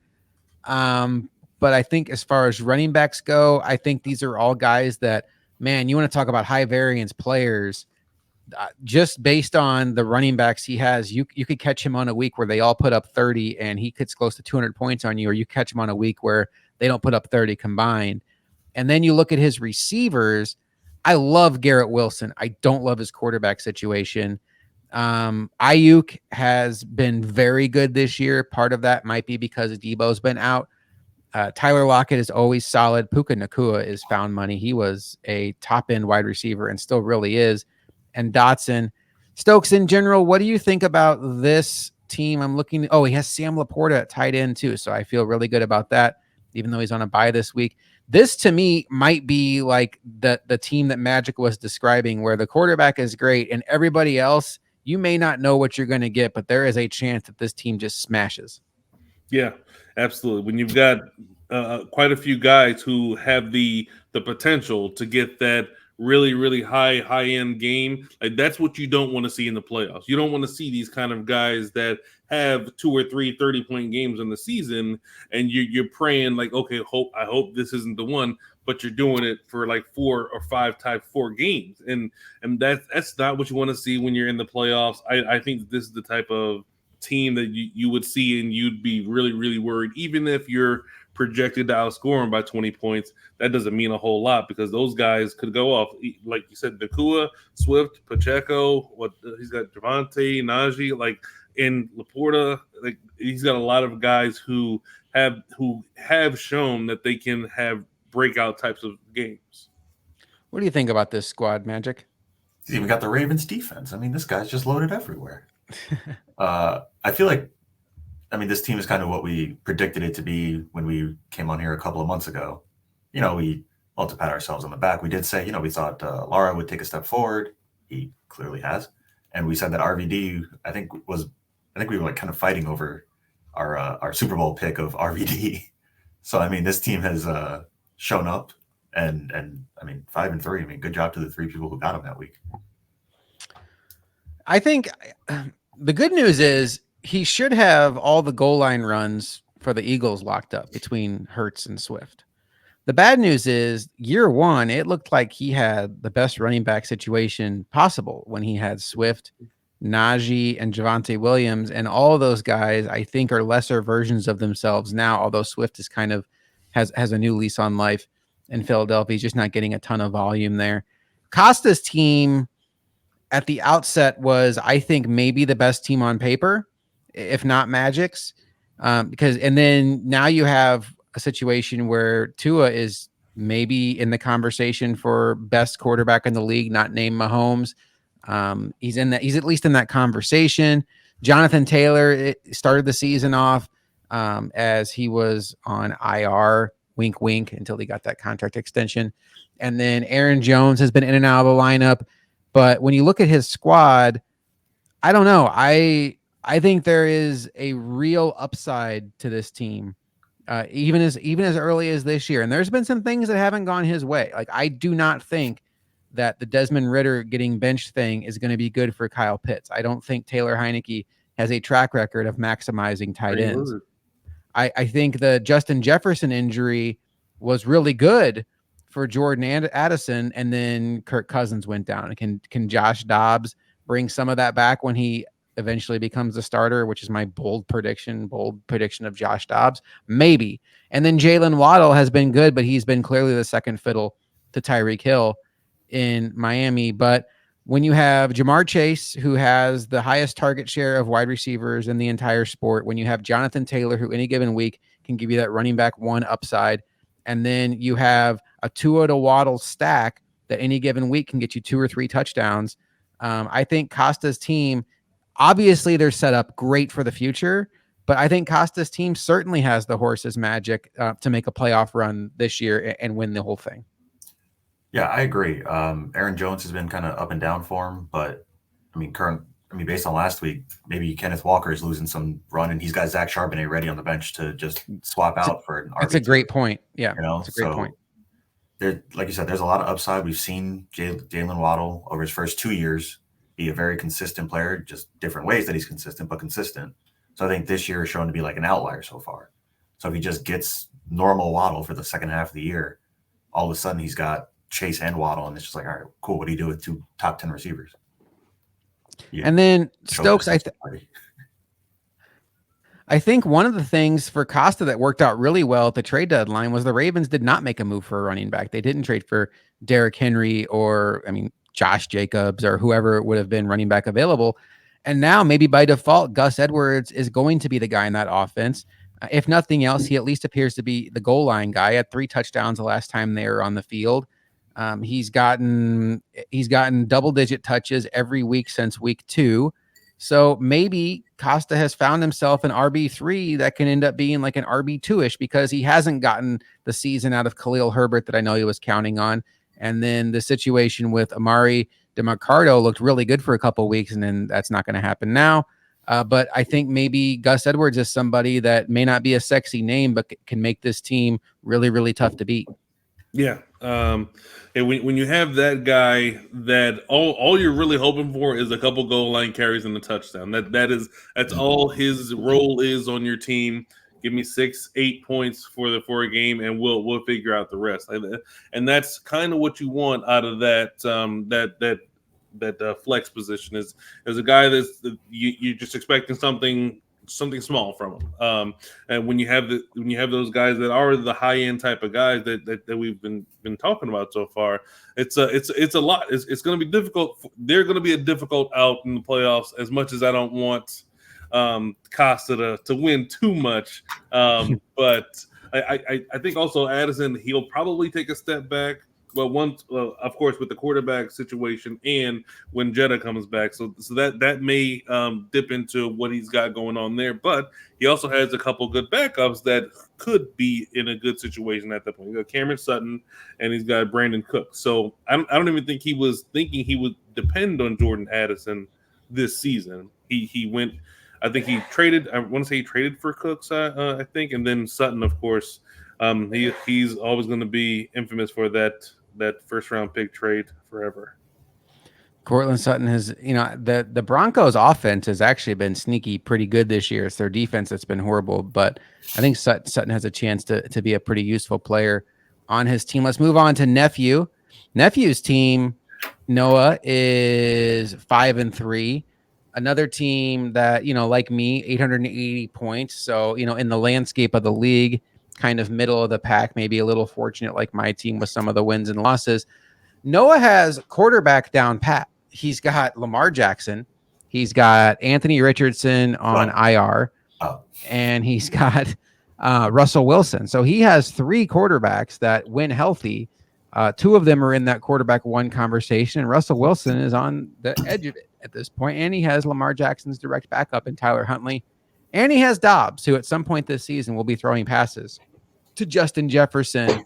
But I think as far as running backs go, I think these are all guys that, man, you want to talk about high variance players. Just based on the running backs he has, you could catch him on a week where they all put up 30 and he gets close to 200 points on you, or you catch him on a week where they don't put up 30 combined. And then you look at his receivers. I love Garrett Wilson. I don't love his quarterback situation. Ayuk has been very good this year. Part of that might be because Debo's been out. Tyler Lockett is always solid. Puka Nacua is found money. He was a top-end wide receiver and still really is. And Dotson. Stokes, in general, what do you think about this team? I'm looking. Oh, he has Sam Laporta at tight end too, so I feel really good about that, even though he's on a bye this week. This, to me, might be like the team that Magic was describing, where the quarterback is great and everybody else, you may not know what you're going to get, but there is a chance that this team just smashes. Yeah, absolutely. When you've got quite a few guys who have the potential to get that really, really high-end game, like that's what you don't want to see in the playoffs. You don't want to see these kind of guys that have 2 or 3 30-point games in the season, and you're praying like, okay, I hope this isn't the one, but you're doing it for like 4 or 5 type 4 games, and that's not what you want to see when you're in the playoffs. I think this is the type of team that you would see, and you'd be really, really worried, even if you're projected to outscore them by 20 points. That doesn't mean a whole lot, because those guys could go off, like you said, Nacua, Swift, Pacheco, he's got Javonte, Najee, like in Laporta, like he's got a lot of guys who have shown that they can have breakout types of games. What do you think about this squad, Magic? He's even got the Ravens defense. I mean, this guy's just loaded everywhere. I feel like, this team is kind of what we predicted it to be when we came on here a couple of months ago. We all to pat ourselves on the back. We did say, we thought Lara would take a step forward. He clearly has. And we said that RVD, I think we were like kind of fighting over our Super Bowl pick of RVD. So, this team has shown up and 5-3. Good job to the 3 people who got him that week. I think the good news is he should have all the goal line runs for the Eagles locked up between Hurts and Swift. The bad news is year one, it looked like he had the best running back situation possible when he had Swift, Najee, and Javonte Williams. And all of those guys, I think, are lesser versions of themselves now, although Swift is kind of has a new lease on life in Philadelphia. He's just not getting a ton of volume there. Costa's team at the outset was, I think, maybe the best team on paper, if not Magic's. And then now you have a situation where Tua is maybe in the conversation for best quarterback in the league, not named Mahomes. He's at least in that conversation. Jonathan Taylor started the season off as he was on IR, wink, wink, until he got that contract extension. And then Aaron Jones has been in and out of the lineup. But when you look at his squad, I don't know. I think there is a real upside to this team, even as early as this year. And there's been some things that haven't gone his way. Like, I do not think that the Desmond Ridder getting benched thing is going to be good for Kyle Pitts. I don't think Taylor Heineke has a track record of maximizing tight ends. I think the Justin Jefferson injury was really good for Jordan and Addison, and then Kirk Cousins went down. Can Josh Dobbs bring some of that back when he eventually becomes the starter, which is my bold prediction of Josh Dobbs? Maybe. And then Jalen Waddle has been good, but he's been clearly the second fiddle to Tyreek Hill in Miami. But when you have Jamar Chase, who has the highest target share of wide receivers in the entire sport, when you have Jonathan Taylor, who any given week can give you that running back one upside, and then you have a Tua to Waddle stack that any given week can get you 2 or 3 touchdowns. I think Costa's team, obviously they're set up great for the future, but I think Costa's team certainly has the horse's magic to make a playoff run this year and win the whole thing. Yeah, I agree. Aaron Jones has been kind of up and down for him, but based on last week, maybe Kenneth Walker is losing some run, and he's got Zach Charbonnet ready on the bench to just swap out for an RB2. That's a great point. Yeah, that's a great point. There, like you said, there's a lot of upside. We've seen Jalen Waddle over his first 2 years be a very consistent player, just different ways that he's consistent, but consistent. So I think this year is shown to be like an outlier so far. So if he just gets normal Waddle for the second half of the year, all of a sudden he's got Chase and Waddle, and it's just like, all right, cool. What do you do with 2 top 10 receivers? Yeah. And then Stokes, I think one of the things for Costa that worked out really well at the trade deadline was the Ravens did not make a move for a running back. They didn't trade for Derrick Henry or, Josh Jacobs or whoever would have been running back available. And now maybe by default, Gus Edwards is going to be the guy in that offense. If nothing else, he at least appears to be the goal line guy. He had 3 touchdowns the last time they were on the field. He's gotten double-digit touches every week since week 2. So maybe Costa has found himself an RB3 that can end up being like an RB2-ish because he hasn't gotten the season out of Khalil Herbert that I know he was counting on. And then the situation with Amari DeMarcado looked really good for a couple of weeks, and then that's not going to happen now. But I think maybe Gus Edwards is somebody that may not be a sexy name, but can make this team really, really tough to beat. Yeah. And when you have that guy, that all you're really hoping for is a couple goal line carries and a touchdown. That's all his role is on your team. Give me 6-8 points for a game, and we'll figure out the rest. And that's kind of what you want out of that flex position is a guy that's you're just expecting something small from him. And when you have those guys that are the high end type of guys that we've been talking about so far, it's a lot. It's going to be difficult. They're going to be a difficult out in the playoffs. As much as I don't want Costa to win too much, but I think also Addison, he'll probably take a step back. Well, of course, with the quarterback situation and when Jetta comes back. So that may dip into what he's got going on there. But he also has a couple good backups that could be in a good situation at that point. He's got Cameron Sutton and he's got Brandon Cook. So I don't even think he was thinking he would depend on Jordan Addison this season. He went, I think he traded, I want to say he traded for Cooks, I think. And then Sutton, of course, he's always going to be infamous for that first round pick trade forever. Cortland Sutton has, the Broncos offense has actually been sneaky pretty good this year. It's their defense that's been horrible, but I think Sutton has a chance to be a pretty useful player on his team. Let's move on to Nephew. Nephew's team, Noah, is 5-3. Another team that, like me, 880 points. So, in the landscape of the league, kind of middle of the pack, maybe a little fortunate like my team with some of the wins and losses. Noah has quarterback down pat. He's got Lamar Jackson. He's got Anthony Richardson on IR. And he's got Russell Wilson. So he has 3 quarterbacks that, when healthy, 2 of them are in that quarterback 1 conversation. And Russell Wilson is on the edge of it at this point. And he has Lamar Jackson's direct backup in Tyler Huntley. And he has Dobbs, who at some point this season will be throwing passes to Justin Jefferson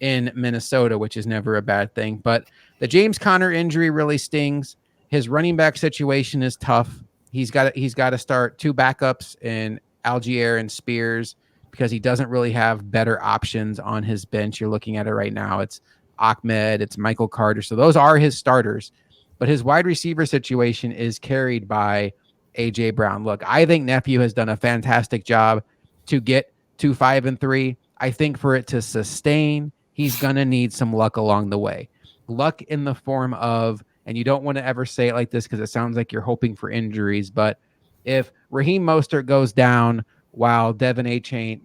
in Minnesota, which is never a bad thing. But the James Conner injury really stings. His running back situation is tough. He's got to start 2 backups in Algier and Spears because he doesn't really have better options on his bench. You're looking at it right now. It's Ahmed, it's Michael Carter. So those are his starters. But his wide receiver situation is carried by A.J. Brown. Look, I think Nephew has done a fantastic job to get to 5-3. I think for it to sustain, he's going to need some luck along the way. Luck in the form of, and you don't want to ever say it like this because it sounds like you're hoping for injuries, but if Raheem Mostert goes down while Devin Achane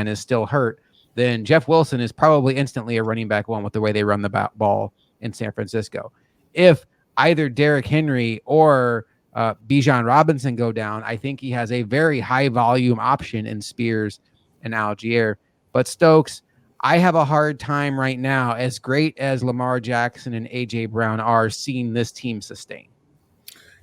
is still hurt, then Jeff Wilson is probably instantly a running back 1 with the way they run the ball in San Francisco. If either Derrick Henry or Bijan Robinson go down, I think he has a very high volume option in Spears and Algier. But Stokes, I have a hard time right now, as great as Lamar Jackson and A.J. Brown are, seeing this team sustain.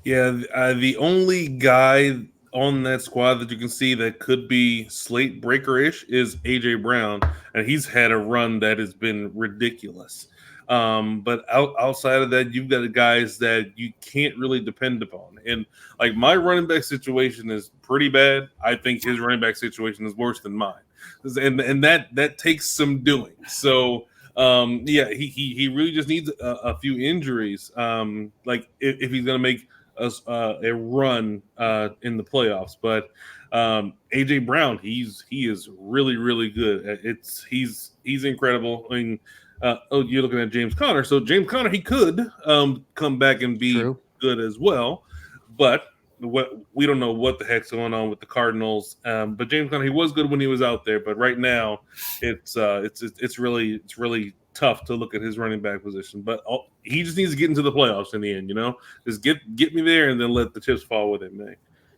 Yeah, the only guy on that squad that you can see that could be slate breaker-ish is A.J. Brown, and he's had a run that has been ridiculous. But outside of that, you've got guys that you can't really depend upon. And like my running back situation is pretty bad. I think his running back situation is worse than mine. And that takes some doing. So he really just needs a few injuries. Like if he's gonna make a run in the playoffs. But AJ Brown, he is really, really good. He's incredible. I mean, you're looking at James Conner. So James Conner, he could come back and be good as well, but we don't know what the heck's going on with the Cardinals. But James Conner, he was good when he was out there, but right now it's really tough to look at his running back position. But he just needs to get into the playoffs in the end. Just get me there and then let the chips fall with it, man.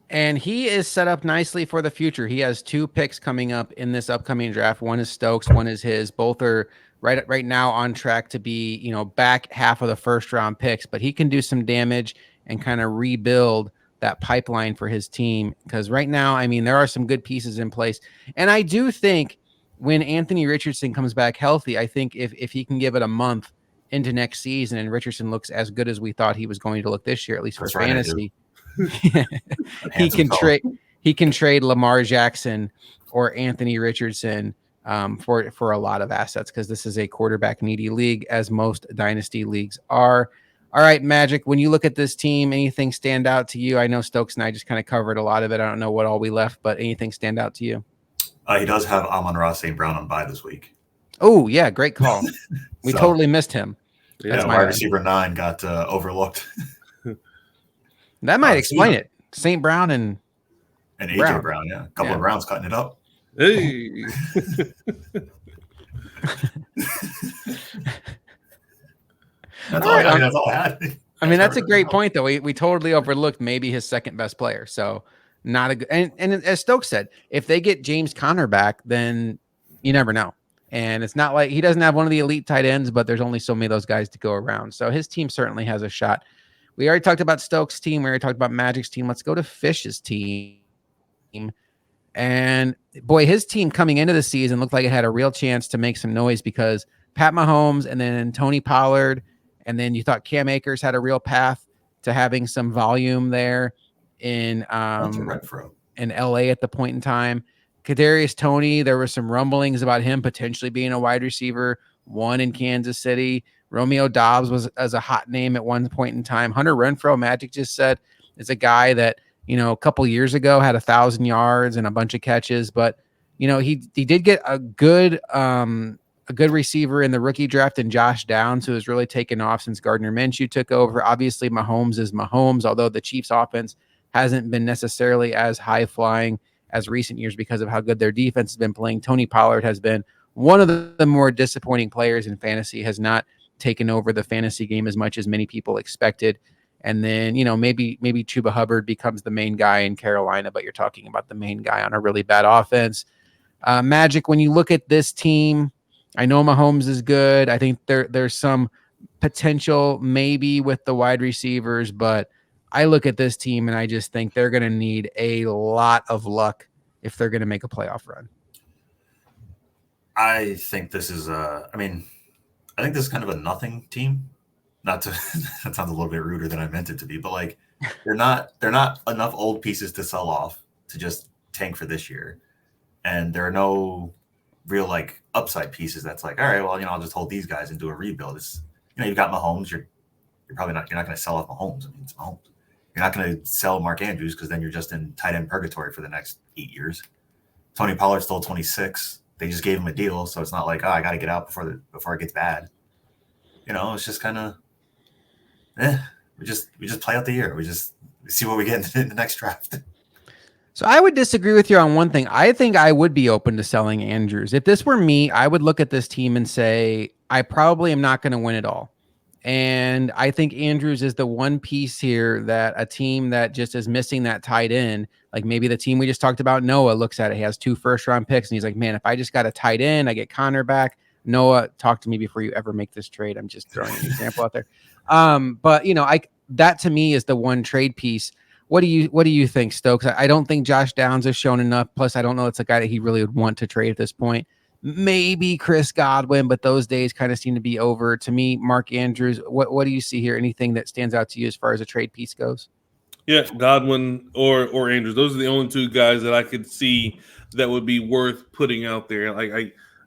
And he is set up nicely for the future. He has 2 picks coming up in this upcoming draft. One is Stokes, one is his. Both are right now on track to be, back half of the first round picks, but he can do some damage and kind of rebuild that pipeline for his team. Because right now, I mean, there are some good pieces in place. And I do think when Anthony Richardson comes back healthy, I think if he can give it a month into next season and Richardson looks as good as we thought he was going to look this year, at least for fantasy, he can trade Lamar Jackson or Anthony Richardson for a lot of assets, because this is a quarterback needy league, as most dynasty leagues are. All right, Magic, when you look at this team, anything stand out to you? I know Stokes and I just kind of covered a lot of it. I don't know what all we left, but anything stand out to you? He does have Amon-Ra St. Brown on bye this week. Oh, yeah, great call. We totally missed him. Yeah, wide receiver 9 got overlooked. That might explain it. St. Brown and AJ Brown, yeah. A couple of Browns cutting it up. Hey. That's all I had. I mean, that's a great point, though. We totally overlooked maybe his second best player. So not a good. And as Stokes said, if they get James Conner back, then you never know. And it's not like he doesn't have one of the elite tight ends, but there's only so many of those guys to go around. So his team certainly has a shot. We already talked about Stokes' team. We already talked about Magic's team. Let's go to Fish's team. And boy, his team coming into the season looked like it had a real chance to make some noise, because Pat Mahomes and then Tony Pollard, and then you thought Cam Akers had a real path to having some volume there in LA at the point in time. Kadarius Toney, there were some rumblings about him potentially being a wide receiver 1 in Kansas City. Romeo Dobbs was as a hot name at one point in time. Hunter Renfrow, Magic just said, is a guy that, a couple years ago had 1,000 yards and a bunch of catches, but he did get a good receiver in the rookie draft in Josh Downs, who has really taken off since Gardner Minshew took over. Obviously, Mahomes is Mahomes, although the Chiefs offense hasn't been necessarily as high flying as recent years because of how good their defense has been playing. Tony Pollard has been one of the more disappointing players in fantasy, has not taken over the fantasy game as much as many people expected. And then, maybe Chuba Hubbard becomes the main guy in Carolina, but you're talking about the main guy on a really bad offense. Magic, when you look at this team, I know Mahomes is good. I think there's some potential maybe with the wide receivers, but I look at this team and I just think they're going to need a lot of luck if they're going to make a playoff run. I think this is I think this is kind of a nothing team. Not to that sounds a little bit ruder than I meant it to be, but like they're not enough old pieces to sell off to just tank for this year. And there are no real like upside pieces that's like, all right, well, I'll just hold these guys and do a rebuild. It's you've got Mahomes, you're not going to sell off Mahomes. I mean, it's Mahomes. You're not going to sell Mark Andrews because then you're just in tight end purgatory for the next 8 years. Tony Pollard's still 26. They just gave him a deal, so it's not like, I got to get out before it gets bad. It's just kind of, we just play out the year. We just see what we get in the next draft. So I would disagree with you on one thing. I think I would be open to selling Andrews. If this were me, I would look at this team and say, I probably am not going to win it all. And I think Andrews is the one piece here that a team that just is missing that tight end, like maybe the team we just talked about, Noah, looks at it. He has 2 first-round picks, and he's like, man, if I just got a tight end, I get Connor back. Noah, talk to me before you ever make this trade. I'm just throwing an example out there. But that to me is the one trade piece. What do you think, Stokes? I don't think Josh Downs has shown enough. Plus, I don't know it's a guy that he really would want to trade at this point. Maybe Chris Godwin, but those days kind of seem to be over. To me, Mark Andrews, what do you see here? Anything that stands out to you as far as a trade piece goes? Yeah, Godwin or Andrews. Those are the only 2 guys that I could see that would be worth putting out there.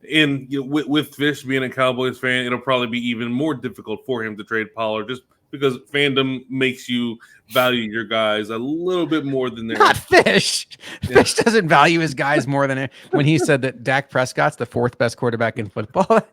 With Fish being a Cowboys fan, it'll probably be even more difficult for him to trade Pollard just because fandom makes you value your guys a little bit more than their Not Fish. Yeah. Fish doesn't value his guys more than when he said that Dak Prescott's the 4th best quarterback in football. Well,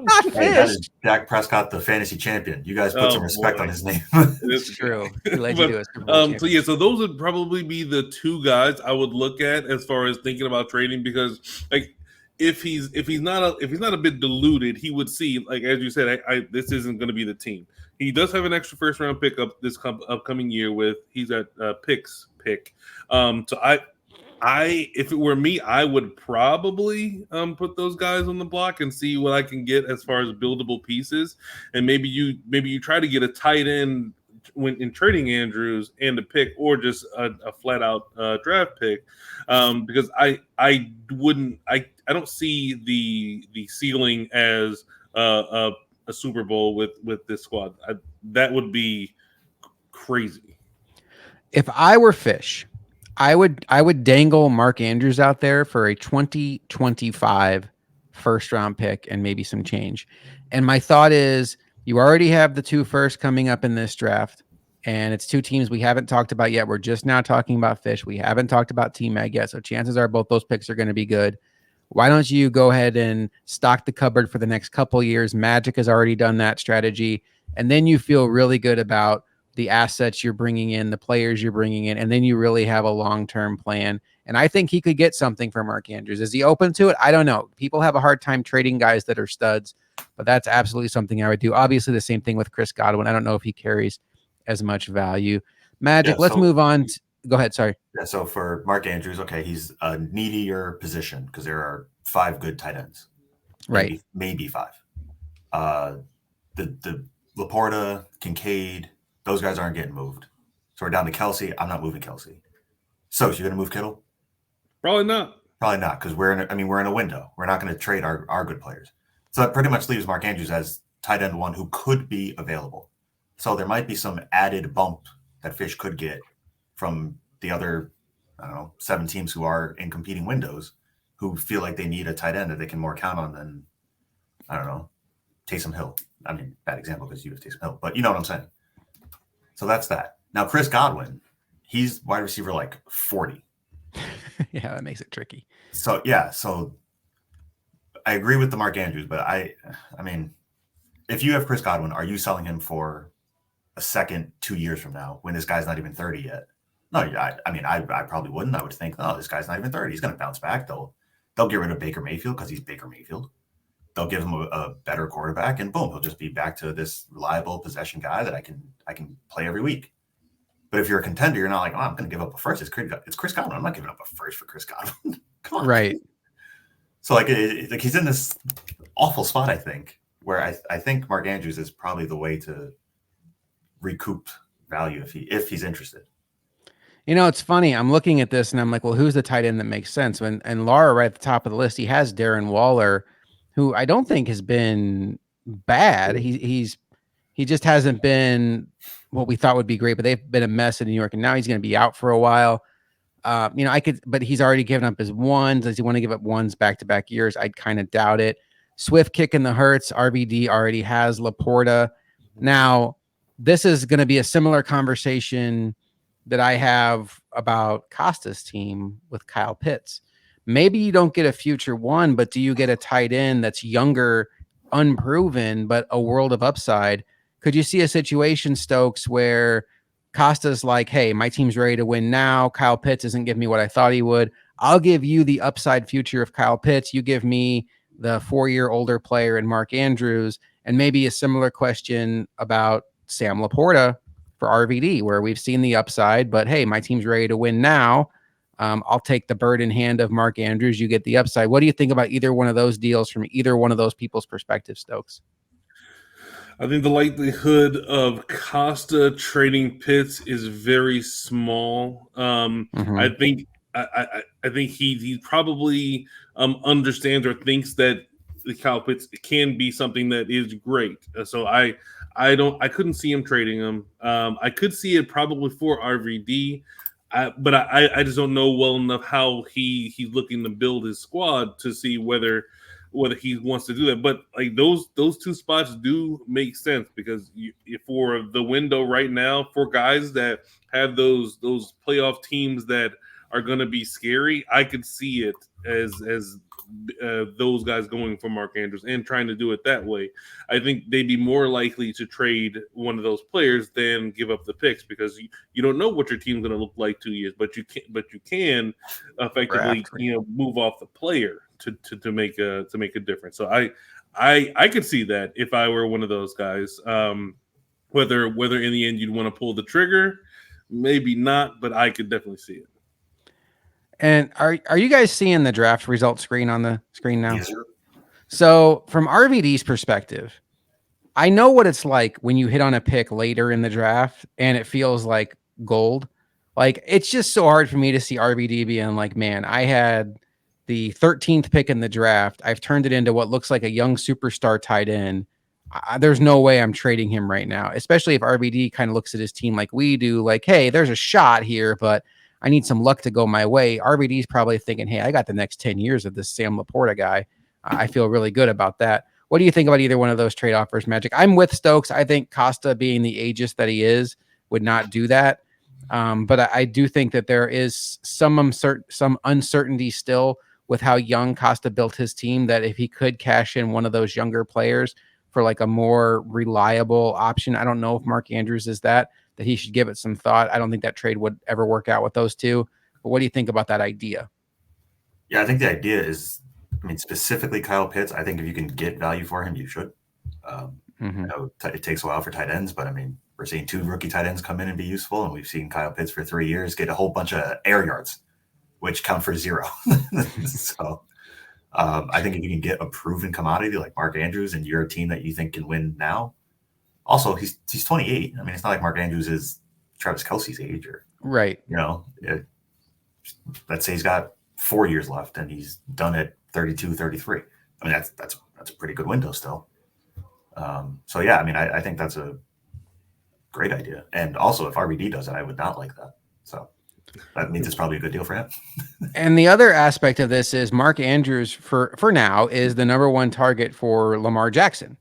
not Fish. That is Dak Prescott, the fantasy champion. You guys put some respect on his name. It's true. He led you to a Super Bowl so those would probably be the 2 guys I would look at as far as thinking about trading, because like if he's not a bit diluted, he would see, like as you said, this isn't going to be the team. He does have an extra first-round pick up this upcoming year he's at pick. So if it were me, I would probably put those guys on the block and see what I can get as far as buildable pieces. And maybe you try to get a tight end when in trading Andrews and a pick, or just a flat out draft pick, because I don't see the ceiling as a Super Bowl with this squad. That would be crazy. If I were Fish, I would dangle Mark Andrews out there for a 2025 first-round pick and maybe some change. And my thought is, you already have the 2 first coming up in this draft, and it's 2 teams we haven't talked about yet. We're just now talking about Fish. We haven't talked about T-Mag yet, so chances are both those picks are going to be good. Why don't you go ahead and stock the cupboard for the next couple years? Magic has already done that strategy, and then you feel really good about the assets you're bringing in, the players you're bringing in, and then you really have a long-term plan. And I think he could get something for Mark Andrews. Is he open to it? I don't know. People have a hard time trading guys that are studs, but that's absolutely something I would do. Obviously, the same thing with Chris Godwin. I don't know if he carries as much value. Magic, let's move on. Go ahead. Sorry. Yeah. So for Mark Andrews, okay, he's a needier position because there are 5 good tight ends. Right. Maybe 5. The Laporta, Kincaid, those guys aren't getting moved. So we're down to Kelsey. I'm not moving Kelsey. So you're going to move Kittle? Probably not. Probably not, because we're in a window. We're not going to trade our good players. So that pretty much leaves Mark Andrews as tight end 1 who could be available. So there might be some added bump that Fish could get from the other, 7 teams who are in competing windows, who feel like they need a tight end that they can more count on than, Taysom Hill. I mean, bad example because you have Taysom Hill, but you know what I'm saying. So that's that. Now, Chris Godwin, he's wide receiver like 40. Yeah, that makes it tricky. So yeah, so I agree with the Mark Andrews, but I mean, if you have Chris Godwin, are you selling him for a second 2 years from now when this guy's not even 30 yet? No, I mean, I probably wouldn't. I would think, oh, this guy's not even 30. He's going to bounce back. They'll get rid of Baker Mayfield because he's Baker Mayfield. They'll give him a better quarterback, and boom, he'll just be back to this reliable possession guy that I can play every week. But if you're a contender, you're not like, oh, I'm going to give up a first. It's Chris Godwin. I'm not giving up a first for Chris Godwin. Come on, right? So like he's in this awful spot, I think, where I think Mark Andrews is probably the way to recoup value if he's interested. You know, it's funny. I'm looking at this and I'm like, well, who's the tight end that makes sense? And Laura, right at the top of the list, he has Darren Waller, who I don't think has been bad. He just hasn't been what we thought would be great, but they've been a mess in New York, and now he's going to be out for a while. You know, but he's already given up his ones. Does he want to give up ones back-to-back years? I'd kind of doubt it. Swift kicking the Hurts. RVD already has Laporta. Now, this is going to be a similar conversation that I have about Costa's team with Kyle Pitts. Maybe you don't get a future one, but do you get a tight end that's younger, unproven, but a world of upside? Could you see a situation, Stokes, where Costa's like, hey, my team's ready to win now. Kyle Pitts isn't giving me what I thought he would. I'll give you the upside future of Kyle Pitts. You give me the 4-year older player in Mark Andrews, and maybe a similar question about Sam Laporta for RVD, where we've seen the upside, but hey, my team's ready to win now. I'll take the bird in hand of Mark Andrews. You get the upside. What do you think about either one of those deals from either one of those people's perspective, Stokes? I think the likelihood of Costa trading Pitts is very small. I think he probably understands or thinks that the Kyle Pitts can be something that is great. So I couldn't see him trading him. I could see it probably for RVD, but I just don't know well enough how he's looking to build his squad to see whether he wants to do that. But like those two spots do make sense, because for the window right now, for guys that have those playoff teams that are going to be scary, I could see it as those guys going for Mark Andrews and trying to do it that way. I think they'd be more likely to trade one of those players than give up the picks, because you don't know what your team's going to look like 2 years, but you can effectively move off the player to make a difference. So I could see that if I were one of those guys. Whether in the end you'd want to pull the trigger, maybe not, but I could definitely see it. And are you guys seeing the draft result screen on the screen now? Yes, sir. So from RVD's perspective, I know what it's like when you hit on a pick later in the draft and it feels like gold. Like, it's just so hard for me to see RVD being like, man, I had the 13th pick in the draft. I've turned it into what looks like a young superstar tight end. There's no way I'm trading him right now, especially if RVD kind of looks at his team like we do, like, hey, there's a shot here, but I need some luck to go my way. RVD's probably thinking, hey, I got the next 10 years of this Sam Laporta guy. I feel really good about that. What do you think about either one of those trade offers, Magic? I'm with Stokes. I think Costa, being the ageist that he is, would not do that. But I do think that there is some uncertainty still with how young Costa built his team, that if he could cash in one of those younger players for like a more reliable option, I don't know if Mark Andrews is that he should give it some thought. I don't think that trade would ever work out with those two. But what do you think about that idea? Yeah, I think the idea is, I mean, specifically Kyle Pitts, I think if you can get value for him, you should. I know it takes a while for tight ends, but I mean, we're seeing 2 rookie tight ends come in and be useful, and we've seen Kyle Pitts for 3 years get a whole bunch of air yards, which count for 0. So I think if you can get a proven commodity like Mark Andrews and you're a team that you think can win now. Also, he's 28. I mean, it's not like Mark Andrews is Travis Kelce's age, or right. Let's say he's got 4 years left and he's done at 32, 33. I mean, that's a pretty good window still. So yeah, I mean, I think that's a great idea. And also, if RVD does it, I would not like that. So that means it's probably a good deal for him. And the other aspect of this is Mark Andrews for now is the number 1 target for Lamar Jackson.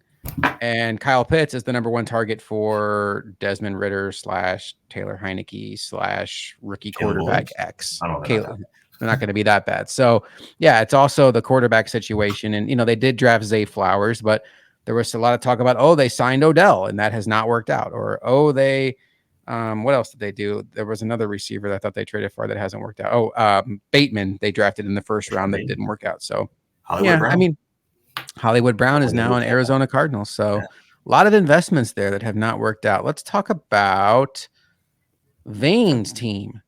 And Kyle Pitts is the number one target for Desmond Ritter / Taylor Heineke / rookie quarterback X. I don't know. Caleb. They're not going to be that bad. So, yeah, it's also the quarterback situation. And, they did draft Zay Flowers, but there was a lot of talk about, they signed Odell, and that has not worked out. Or, they what else did they do? There was another receiver that I thought they traded for that hasn't worked out. Bateman, they drafted in the first round that didn't work out. So, Hollywood Brown. Hollywood Brown is now an Arizona Cardinals. So a lot of investments there that have not worked out. Let's talk about Vane's team,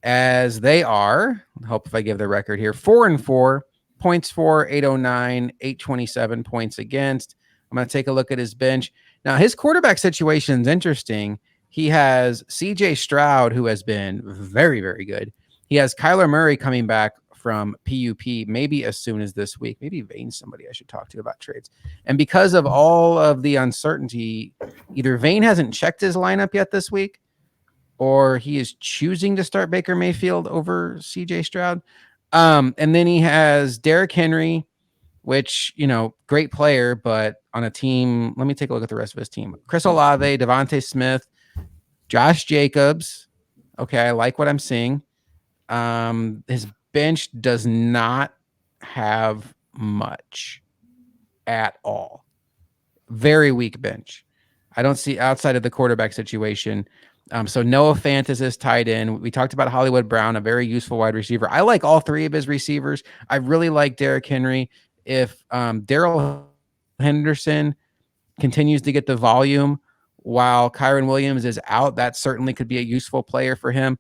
as they are, I hope if I give the record here, 4-4, points for 809, 827 points against. I'm going to take a look at his bench. Now, his quarterback situation is interesting. He has CJ Stroud, who has been very, very good. He has Kyler Murray coming back from PUP, maybe as soon as this week. Maybe Vane's somebody I should talk to about trades. And because of all of the uncertainty, either Vane hasn't checked his lineup yet this week, or he is choosing to start Baker Mayfield over CJ Stroud. And then he has Derrick Henry, which, great player, but on a team, let me take a look at the rest of his team. Chris Olave, Devontae Smith, Josh Jacobs. Okay, I like what I'm seeing. His bench does not have much at all. Very weak bench. I don't see outside of the quarterback situation. So Noah Fant is his tight end. We talked about Hollywood Brown, a very useful wide receiver. I like all three of his receivers. I really like Derrick Henry. If Darrell Henderson continues to get the volume while Kyron Williams is out, that certainly could be a useful player for him.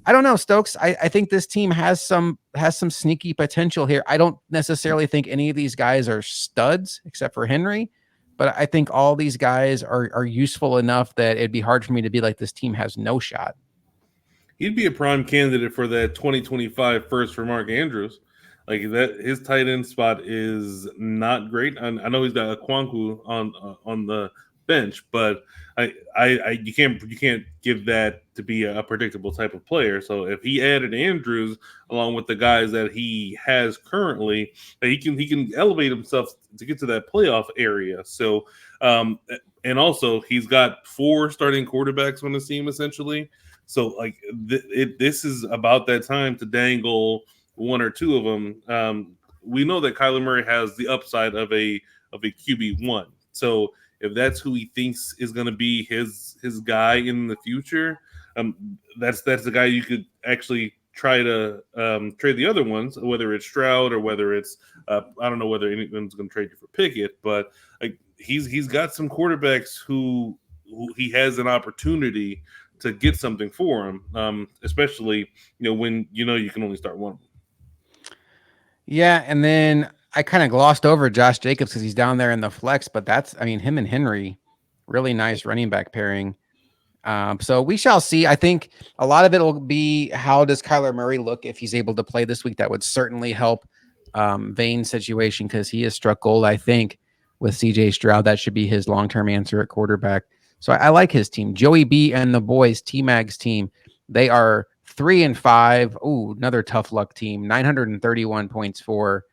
I don't know, Stokes. I think this team has some sneaky potential here. I don't necessarily think any of these guys are studs except for Henry, but I think all these guys are useful enough that it'd be hard for me to be like, this team has no shot. He'd be a prime candidate for that 2025 first for Mark Andrews. Like that, his tight end spot is not great. I know he's got a Kwanku on the bench, but you can't give that to be a predictable type of player. So if he added Andrews along with the guys that he has currently, he can elevate himself to get to that playoff area. So and also he's got 4 starting quarterbacks on the team essentially. So like this is about that time to dangle 1 or 2 of them. We know that Kyler Murray has the upside of a QB1. So if that's who he thinks is going to be his guy in the future, that's the guy you could actually try to trade the other ones, whether it's Stroud or whether it's I don't know whether anyone's going to trade you for Pickett, but like he's got some quarterbacks who he has an opportunity to get something for him, especially when you can only start one of them. Yeah, and then I kind of glossed over Josh Jacobs because he's down there in the flex, but him and Henry, really nice running back pairing. So we shall see. I think a lot of it will be how does Kyler Murray look if he's able to play this week. That would certainly help Vane's situation because he has struck gold, I think, with CJ Stroud. That should be his long-term answer at quarterback. So I like his team. Joey B and the boys, T-Mag's team, they are 3-5. Ooh, another tough luck team. 931 points for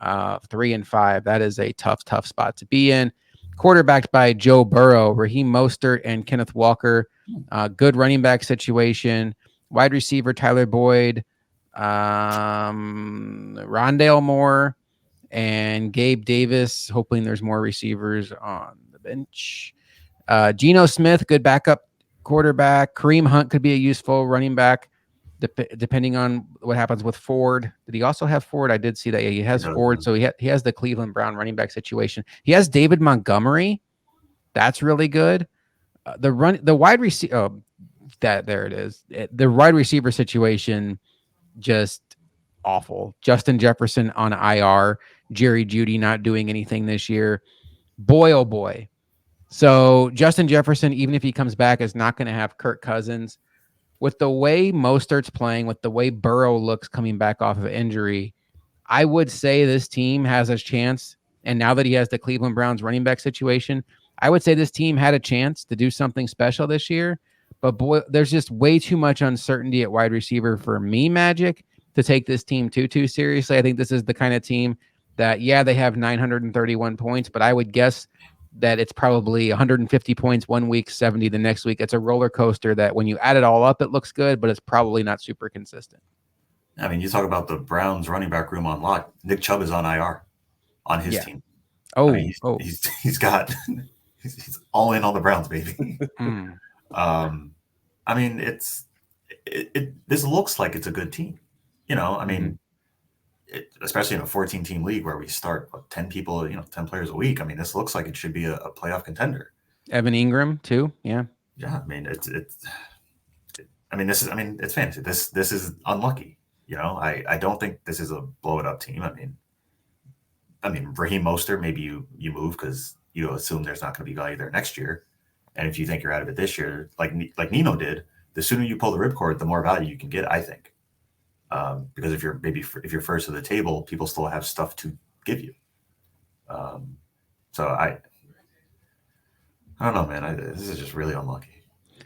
3-5. That is a tough spot to be in. Quarterbacked by Joe Burrow, Raheem Mostert, and Kenneth Walker. Good running back situation. Wide receiver Tyler Boyd, Rondale Moore, and Gabe Davis. Hoping there's more receivers on the bench. Geno Smith, good backup quarterback. Kareem Hunt could be a useful running back, depending on what happens with Ford. Did he also have Ford? I did see that. Yeah, he has Ford. So he has the Cleveland Brown running back situation. He has David Montgomery. That's really good. The wide receiver. Oh, there it is. The wide receiver situation, just awful. Justin Jefferson on IR. Jerry Jeudy not doing anything this year. Boy, oh boy. So Justin Jefferson, even if he comes back, is not going to have Kirk Cousins. With the way Mostert's playing, with the way Burrow looks coming back off of injury, I would say this team has a chance. And now that he has the Cleveland Browns running back situation, I would say this team had a chance to do something special this year. But boy, there's just way too much uncertainty at wide receiver for me, Magic, to take this team too seriously. I think this is the kind of team that, yeah, they have 931 points, but I would guess that it's probably 150 points one week, 70 the next week. It's a roller coaster that when you add it all up, it looks good, but it's probably not super consistent. I mean, you talk about the Browns running back room on lock. Nick Chubb is on IR on his team. Oh, I mean, he's got he's all in on the Browns, baby. I mean, this looks like it's a good team. I mean, especially in a 14-team league where we start 10 people, 10 players a week. I mean, this looks like it should be a playoff contender. Evan Ingram too. Yeah. Yeah. I mean, it's fantasy. This is unlucky. I don't think this is a blow it up team. I mean, Raheem Mostert, maybe you move because you assume there's not going to be value there next year. And if you think you're out of it this year, like Nino did, the sooner you pull the ripcord, the more value you can get, I think. Because if you're first to the table, people still have stuff to give you. So I don't know, man. This is just really unlucky.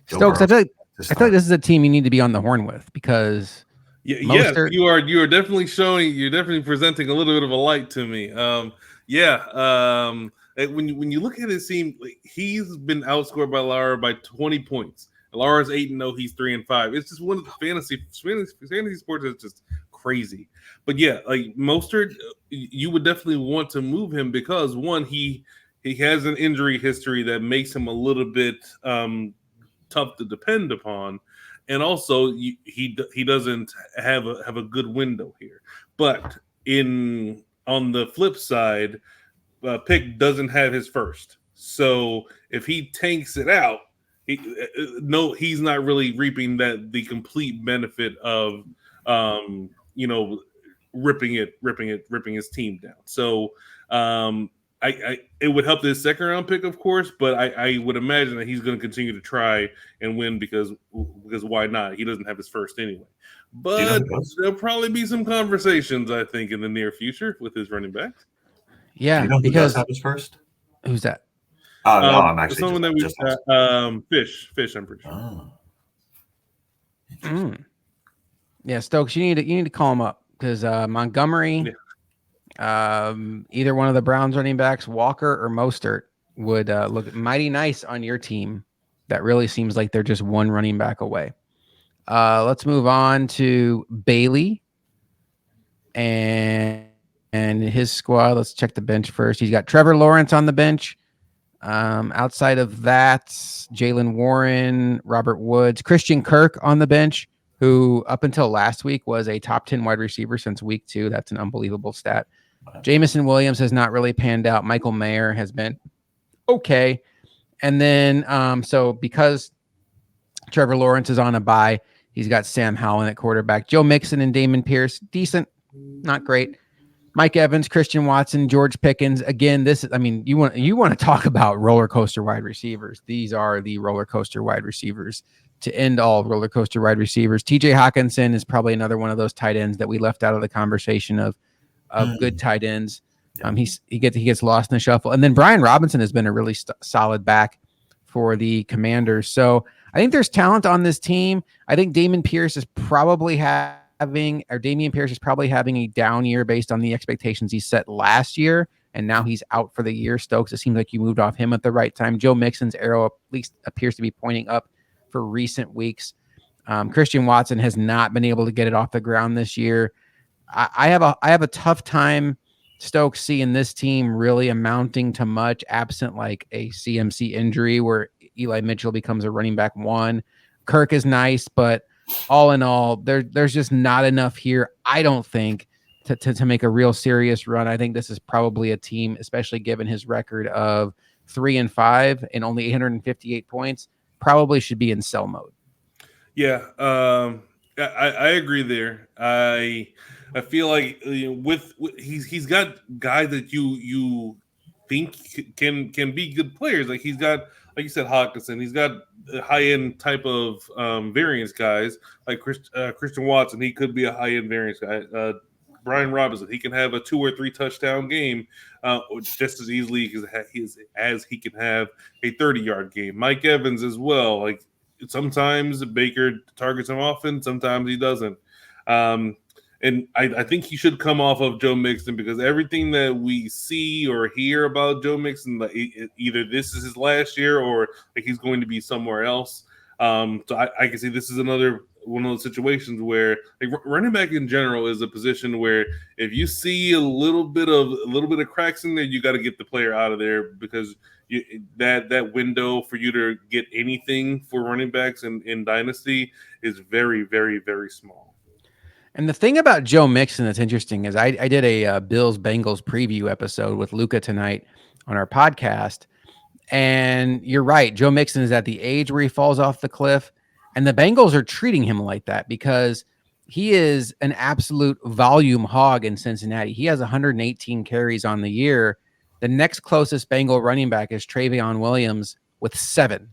Stokes, I feel like this is a team you need to be on the horn with because yes, you are definitely you're definitely presenting a little bit of a light to me. When you look at his team, he's been outscored by Lara by 20 points. Lara's 8-0, he's 3-5. It's just one of the fantasy sports that's just crazy. But yeah, like Mostert, you would definitely want to move him because one, he has an injury history that makes him a little bit tough to depend upon, and also he doesn't have a good window here. But on the flip side, Pick doesn't have his first, so if he tanks it out, he's not really reaping the complete benefit of ripping his team down. So it would help this second round pick, of course, but I would imagine that he's going to continue to try and win because why not? He doesn't have his first anyway. But there'll probably be some conversations, I think, in the near future with his running backs. Yeah, who does have his first? Who's that? No, I'm actually someone Fish. I'm pretty sure. Oh. Yeah, Stokes, you need to call him up because Montgomery, either one of the Browns running backs, Walker or Mostert, would look mighty nice on your team. That really seems like they're just one running back away. Let's move on to Bailey and his squad. Let's check the bench first. He's got Trevor Lawrence on the bench. Outside of that, Jaylen Warren, Robert Woods, Christian Kirk on the bench, who up until last week was a top 10 wide receiver since week 2. That's an unbelievable stat. Jamison Williams has not really panned out. Michael Mayer has been okay. And then, so because Trevor Lawrence is on a bye, he's got Sam Howell at quarterback. Joe Mixon and Damon Pierce, decent, not great. Mike Evans, Christian Watson, George Pickens. Again, you want to talk about roller coaster wide receivers. These are the roller coaster wide receivers to end all roller coaster wide receivers. TJ Hawkinson is probably another one of those tight ends that we left out of the conversation of good tight ends. He gets lost in the shuffle. And then Brian Robinson has been a really solid back for the Commanders. So I think there's talent on this team. I think Damian Pierce is probably having a down year based on the expectations he set last year, and now he's out for the year. Stokes, it seems like you moved off him at the right time. Joe Mixon's arrow at least appears to be pointing up for recent weeks. Christian Watson has not been able to get it off the ground this year. I have a tough time, Stokes, seeing this team really amounting to much absent like a CMC injury where Eli Mitchell becomes a running back 1. Kirk is nice, but all in all, there's just not enough here, I don't think, to make a real serious run. I think this is probably a team, especially given his record of 3-5 and only 858 points, probably should be in sell mode. Yeah, I agree there. I feel like he's got guys that you think can be good players. Like he's got, like you said, Hawkinson. He's got high-end type of variance guys like Christian Watson. He could be a high-end variance guy. Brian Robinson, he can have a 2 or 3 touchdown game just as easily as he can have a 30-yard game. Mike Evans as well. Like sometimes Baker targets him often, sometimes he doesn't. and I think he should come off of Joe Mixon, because everything that we see or hear about Joe Mixon, like, either this is his last year or like he's going to be somewhere else. So I can see this is another one of those situations where, like, running back in general is a position where if you see a little bit of cracks in there, you got to get the player out of there, because that window for you to get anything for running backs in Dynasty is very, very, very small. And the thing about Joe Mixon that's interesting is I did a Bills Bengals preview episode with Luca tonight on our podcast. And you're right. Joe Mixon is at the age where he falls off the cliff. And the Bengals are treating him like that because he is an absolute volume hog in Cincinnati. He has 118 carries on the year. The next closest Bengal running back is Travion Williams with 7.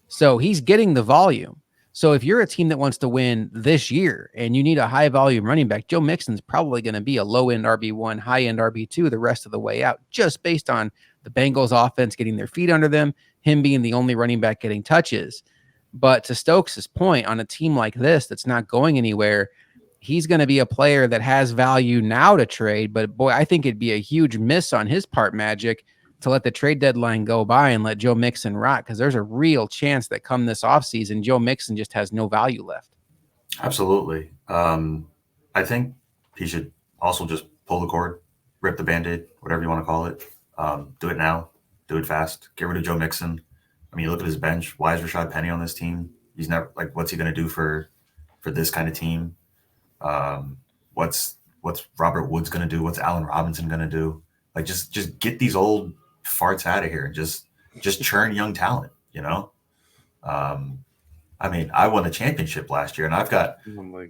So he's getting the volume. So if you're a team that wants to win this year and you need a high volume running back, Joe Mixon's probably going to be a low end RB1, high end RB2 the rest of the way out, just based on the Bengals offense getting their feet under them, him being the only running back getting touches. But to Stokes' point, on a team like this that's not going anywhere, he's going to be a player that has value now to trade. But boy, I think it'd be a huge miss on his part, Magic, to let the trade deadline go by and let Joe Mixon rot, because there's a real chance that come this offseason, Joe Mixon just has no value left. Absolutely. I think he should also just pull the cord, rip the Band-Aid, whatever you want to call it. Do it now. Do it fast. Get rid of Joe Mixon. I mean, you look at his bench. Why is Rashad Penny on this team? He's never, like, what's he going to do for this kind of team? What's Robert Woods going to do? What's Allen Robinson going to do? Like, just get these old farts out of here and just churn young talent, you know? I mean, I won a championship last year, and I've got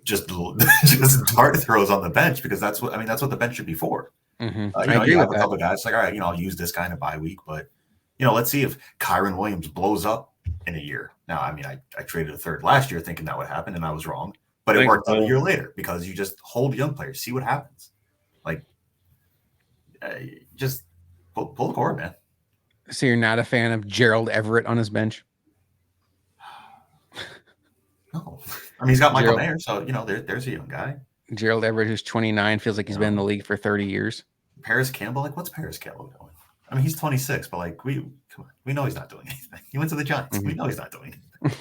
just dart throws on the bench, because that's what the bench should be for. Mm-hmm. I agree with a couple of guys like, all right, I'll use this guy in a bye week, but let's see if Kyron Williams blows up in a year. Now, I mean, I traded a third last year thinking that would happen, and I was wrong, but it worked out a year later, because you just hold young players, see what happens. Like, just pull the cord, man. So you're not a fan of Gerald Everett on his bench? No. I mean, he's got Michael Mayer, so, there's a young guy. Gerald Everett, who's 29, feels like he's been in the league for 30 years. Paris Campbell, like, what's Paris Campbell doing? I mean, he's 26, but, like, we know he's not doing anything. He went to the Giants. Mm-hmm. We know he's not doing anything.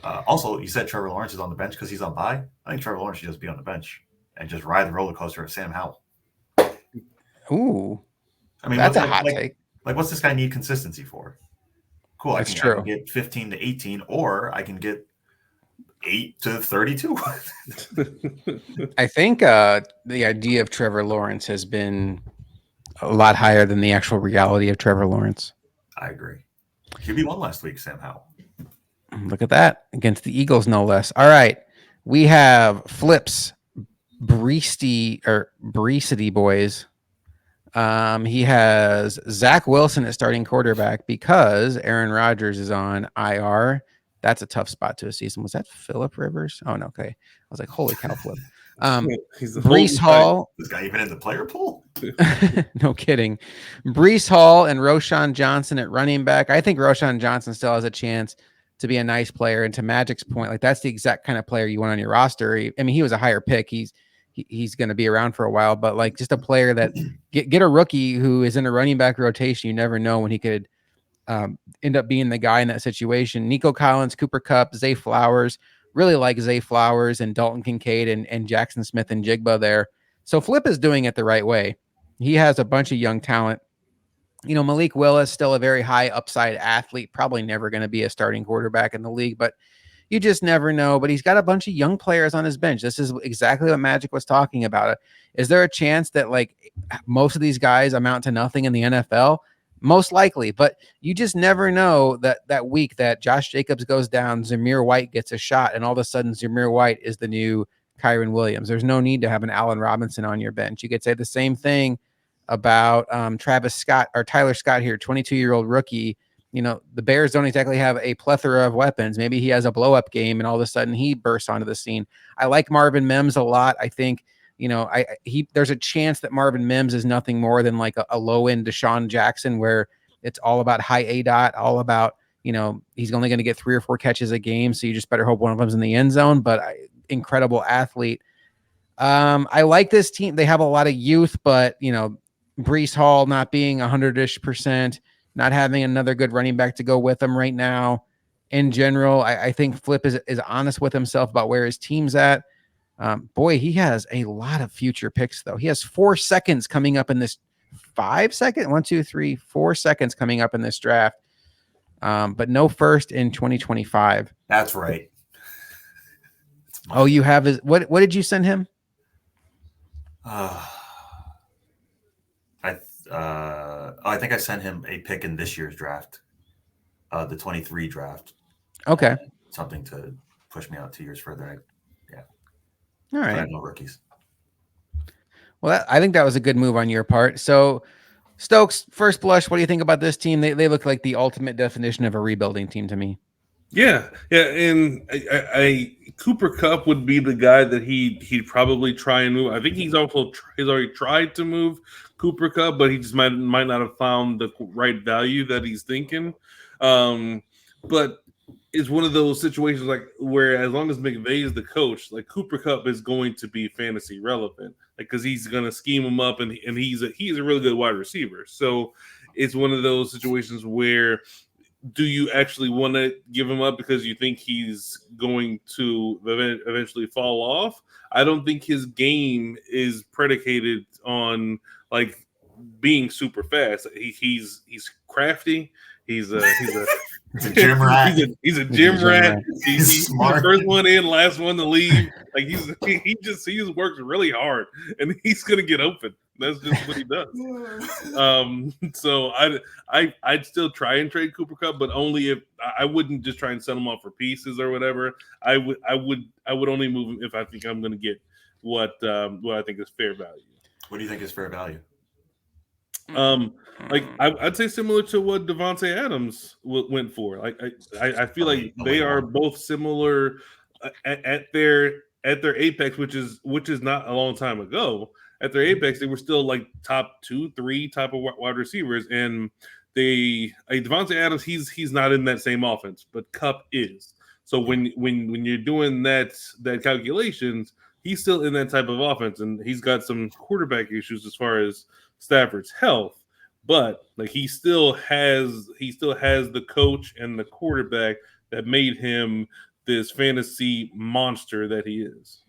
Also, you said Trevor Lawrence is on the bench because he's on bye. I think Trevor Lawrence should just be on the bench and just ride the roller coaster of Sam Howell. Ooh. I mean, that's a hot take. Like, what's this guy need consistency for? Cool. That's true. I can get 15 to 18, or I can get 8 to 32. I think the idea of Trevor Lawrence has been a lot higher than the actual reality of Trevor Lawrence. I agree. QB1 last week, Sam Howell. Look at that. Against the Eagles, no less. All right. We have Flips Breesty boys. He has Zach Wilson at starting quarterback because Aaron Rodgers is on IR. That's a tough spot to a season. Was that Phillip Rivers? Oh, no. Okay. I was like, holy cow, Flip. Breece Hall. This guy even in the player pool? No kidding. Breece Hall and Roshan Johnson at running back. I think Roshan Johnson still has a chance to be a nice player. And to Magic's point, like, that's the exact kind of player you want on your roster. I mean, he was a higher pick. He's going to be around for a while, but, like, just a player that get a rookie who is in a running back rotation. You never know when he could end up being the guy in that situation. Nico Collins, Cooper Kupp, Zay Flowers. Really like Zay Flowers and Dalton Kincaid and Jackson Smith and Jigba there. So Flip is doing it the right way. He has a bunch of young talent. Malik Willis, still a very high upside athlete, probably never going to be a starting quarterback in the league, but you just never know. But he's got a bunch of young players on his bench. This is exactly what Magic was talking about. Is there a chance that, like, most of these guys amount to nothing in the NFL? Most likely, but you just never know that week that Josh Jacobs goes down, Zamir White gets a shot, and all of a sudden Zamir White is the new Kyron Williams. There's no need to have an Allen Robinson on your bench. You could say the same thing about Travis Scott or Tyler Scott here, 22-year-old rookie. The Bears don't exactly have a plethora of weapons. Maybe he has a blow-up game, and all of a sudden he bursts onto the scene. I like Marvin Mims a lot. I think there's a chance that Marvin Mims is nothing more than like a low-end Deshaun Jackson, where it's all about high ADOT, all about, he's only going to get 3 or 4 catches a game, so you just better hope one of them's in the end zone. But incredible athlete. I like this team. They have a lot of youth, but Brees Hall not being 100-ish%, not having another good running back to go with him right now. In general, I think Flip is honest with himself about where his team's at. Boy, he has a lot of future picks, though. He has 4 seconds coming up in this 5 second, 1, 2, 3, 4 seconds coming up in this draft. But no first in 2025. That's right. Oh, you have his what did you send him? I think I sent him a pick in this year's draft, the 23 draft. Okay. Something to push me out 2 years further. All right. I have no rookies. Well, I think that was a good move on your part. So, Stokes, first blush, what do you think about this team? They look like the ultimate definition of a rebuilding team to me. Yeah, and I Cooper Kupp would be the guy that he'd probably try and move. I think he's already tried to move Cooper Kupp, but he just might not have found the right value that he's thinking. But it's one of those situations like where as long as McVay is the coach, like Cooper Kupp is going to be fantasy relevant, like because he's going to scheme him up and he's a really good wide receiver. So it's one of those situations where do you actually want to give him up because you think he's going to eventually fall off? I don't think his game is predicated on like being super fast. He's crafty. He's a gym rat. He's a gym rat. He's smart. The first one in, last one to leave. Like he just works really hard, and he's gonna get open. That's just what he does. So I'd still try and trade Cooper Kupp, but only if I wouldn't just try and sell him off for pieces or whatever. I would only move him if I think I'm gonna get what I think is fair value. What do you think is fair value? Like I'd say similar to what Devontae Adams went for. Like I feel like they are both similar at their apex, which is not a long time ago. At their apex, they were still like top 2, 3 type of wide receivers, and Devontae Adams, he's not in that same offense, but Kupp is. So when you're doing that calculations, he's still in that type of offense, and he's got some quarterback issues as far as Stafford's health, but like he still has the coach and the quarterback that made him this fantasy monster that he is.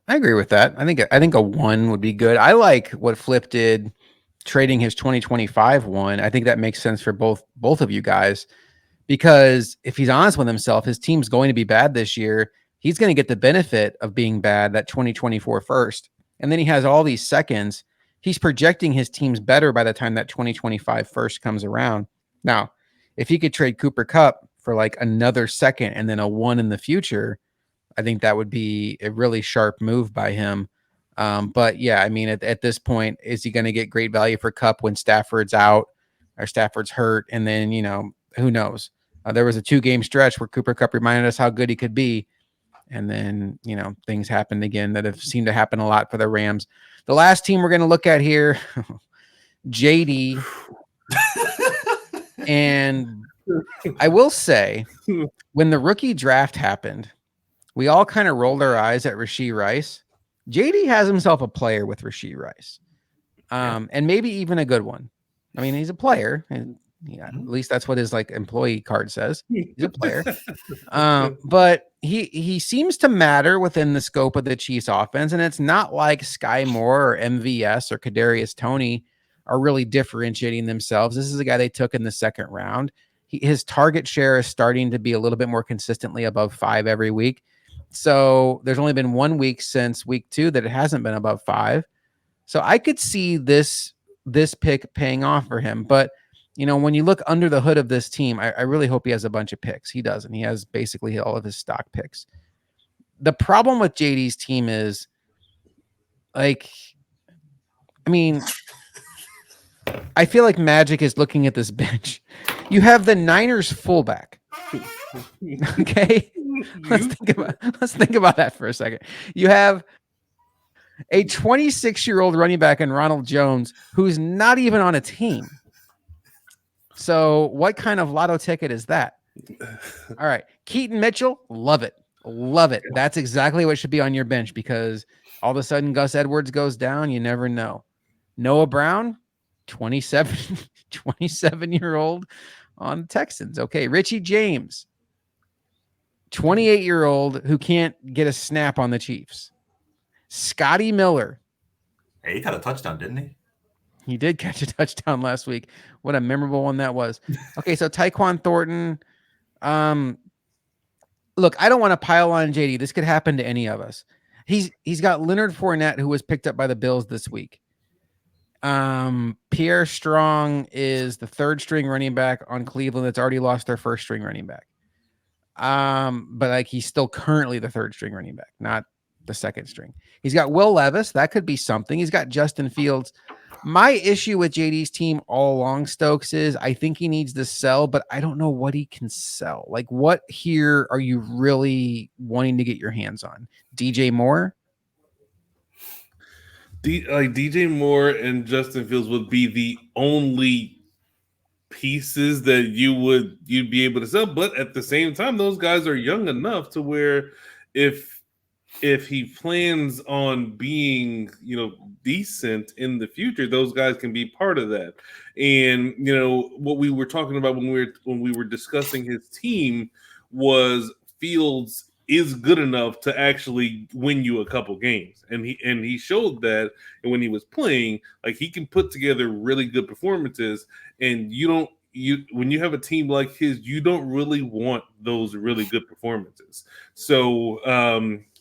I agree with that. I think a 1 would be good. I like what Flip did trading his 2025 1. I think that makes sense for both of you guys, because if he's honest with himself, his team's going to be bad this year. He's going to get the benefit of being bad that 2024 first. And then he has all these seconds. He's projecting his team's better by the time that 2025 first comes around. Now, if he could trade Cooper Kupp for like another second and then a 1 in the future, I think that would be a really sharp move by him. But yeah, I mean, at this point, is he going to get great value for Kupp when Stafford's out or Stafford's hurt? And then, who knows? There was a 2-game stretch where Cooper Kupp reminded us how good he could be. And then, things happened again that have seemed to happen a lot for the Rams. The last team we're going to look at here, JD. And I will say, when the rookie draft happened, we all kind of rolled our eyes at Rashee Rice. JD has himself a player with Rashee Rice, and maybe even a good one. I mean, he's a player, and at least that's what his employee card says. He's a player, but he seems to matter within the scope of the Chiefs offense, and it's not like Sky Moore or MVS or Kadarius Toney are really differentiating themselves. This is a guy they took in the second round. His target share is starting to be a little bit more consistently above 5 every week. So there's only been 1 week since week 2 that it hasn't been above 5. So I could see this pick paying off for him. But, when you look under the hood of this team, I really hope he has a bunch of picks. He doesn't. He has basically all of his stock picks. The problem with JD's team is, I feel like Magic is looking at this bench. You have the Niners fullback. Okay. Let's think about that for a second. You have a 26-year-old running back in Ronald Jones who's not even on a team. So what kind of lotto ticket is that? All right. Keaton Mitchell, love it. Love it. That's exactly what should be on your bench, because All of a sudden, Gus Edwards goes down. You never know. Noah Brown, 27-year-old on the Texans. Okay, Richie James, 28-year-old who can't get a snap on the Chiefs. Scotty Miller. Hey, he got a touchdown, didn't he? He did catch a touchdown last week. What a memorable one that was. Okay, so Tyquan Thornton. Look, I don't want to pile on JD. This could happen to any of us. He's got Leonard Fournette, who was picked up by the Bills this week. Pierre Strong is the third string running back on Cleveland that's already lost their first string running back. But like he's still currently the third string running back, not the second string. He's got Will Levis. That could be something. He's got Justin Fields. My issue with JD's team all along, Stokes, is I think he needs to sell, but I don't know what he can sell. Like, what here are you really wanting to get your hands on? DJ Moore? DJ Moore and Justin Fields would be the only pieces that you'd be able to sell, but at the same time, those guys are young enough to where if he plans on being decent in the future, those guys can be part of that. And what we were talking about when we were discussing his team was Fields is good enough to actually win you a couple games, and he showed that. And when he was playing, like, he can put together really good performances. And when you have a team like his, you don't really want those really good performances. So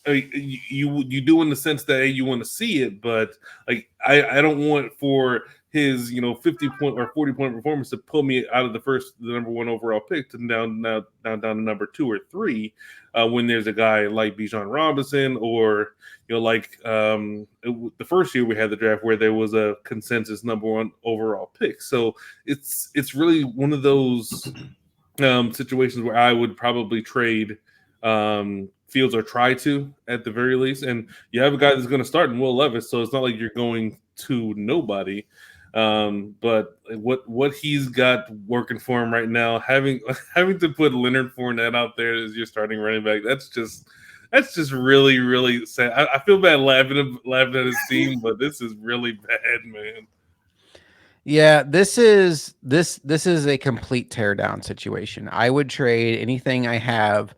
you do, in the sense that you want to see it, but like I don't want for his 50-point or 40-point performance to pull me out of the number one overall pick to down to number 2 or 3 when there's a guy like Bijan Robinson, or the first year we had the draft where there was a consensus number 1 overall pick. So it's really one of those situations where I would probably trade Fields, or try to, at the very least. And you have a guy that's going to start in Will Levis, so it's not like you're going to nobody. But what he's got working for him right now, having to put Leonard Fournette out there as your starting running back, that's just really, really sad. I feel bad laughing at his team, but this is really bad, man. Yeah, this is a complete teardown situation. I would trade anything I have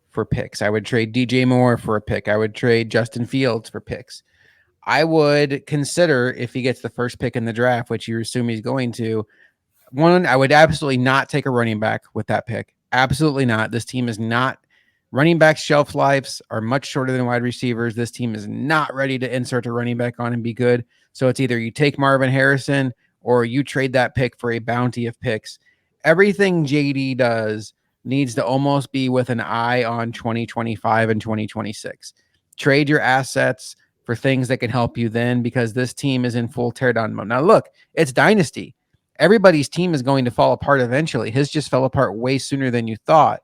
for picks. I would trade DJ Moore for a pick. I would trade Justin Fields for picks. I would consider, if he gets the first pick in the draft, which you assume he's going to, one, I would absolutely not take a running back with that pick. Absolutely not. This team is not. Running back shelf lives are much shorter than wide receivers. This team is not ready to insert a running back on and be good. So it's either you take Marvin Harrison or you trade that pick for a bounty of picks. Everything JD does needs to almost be with an eye on 2025 and 2026. Trade your assets for things that can help you then, because this team is in full teardown mode. Now, look, it's Dynasty. Everybody's team is going to fall apart eventually. His just fell apart way sooner than you thought.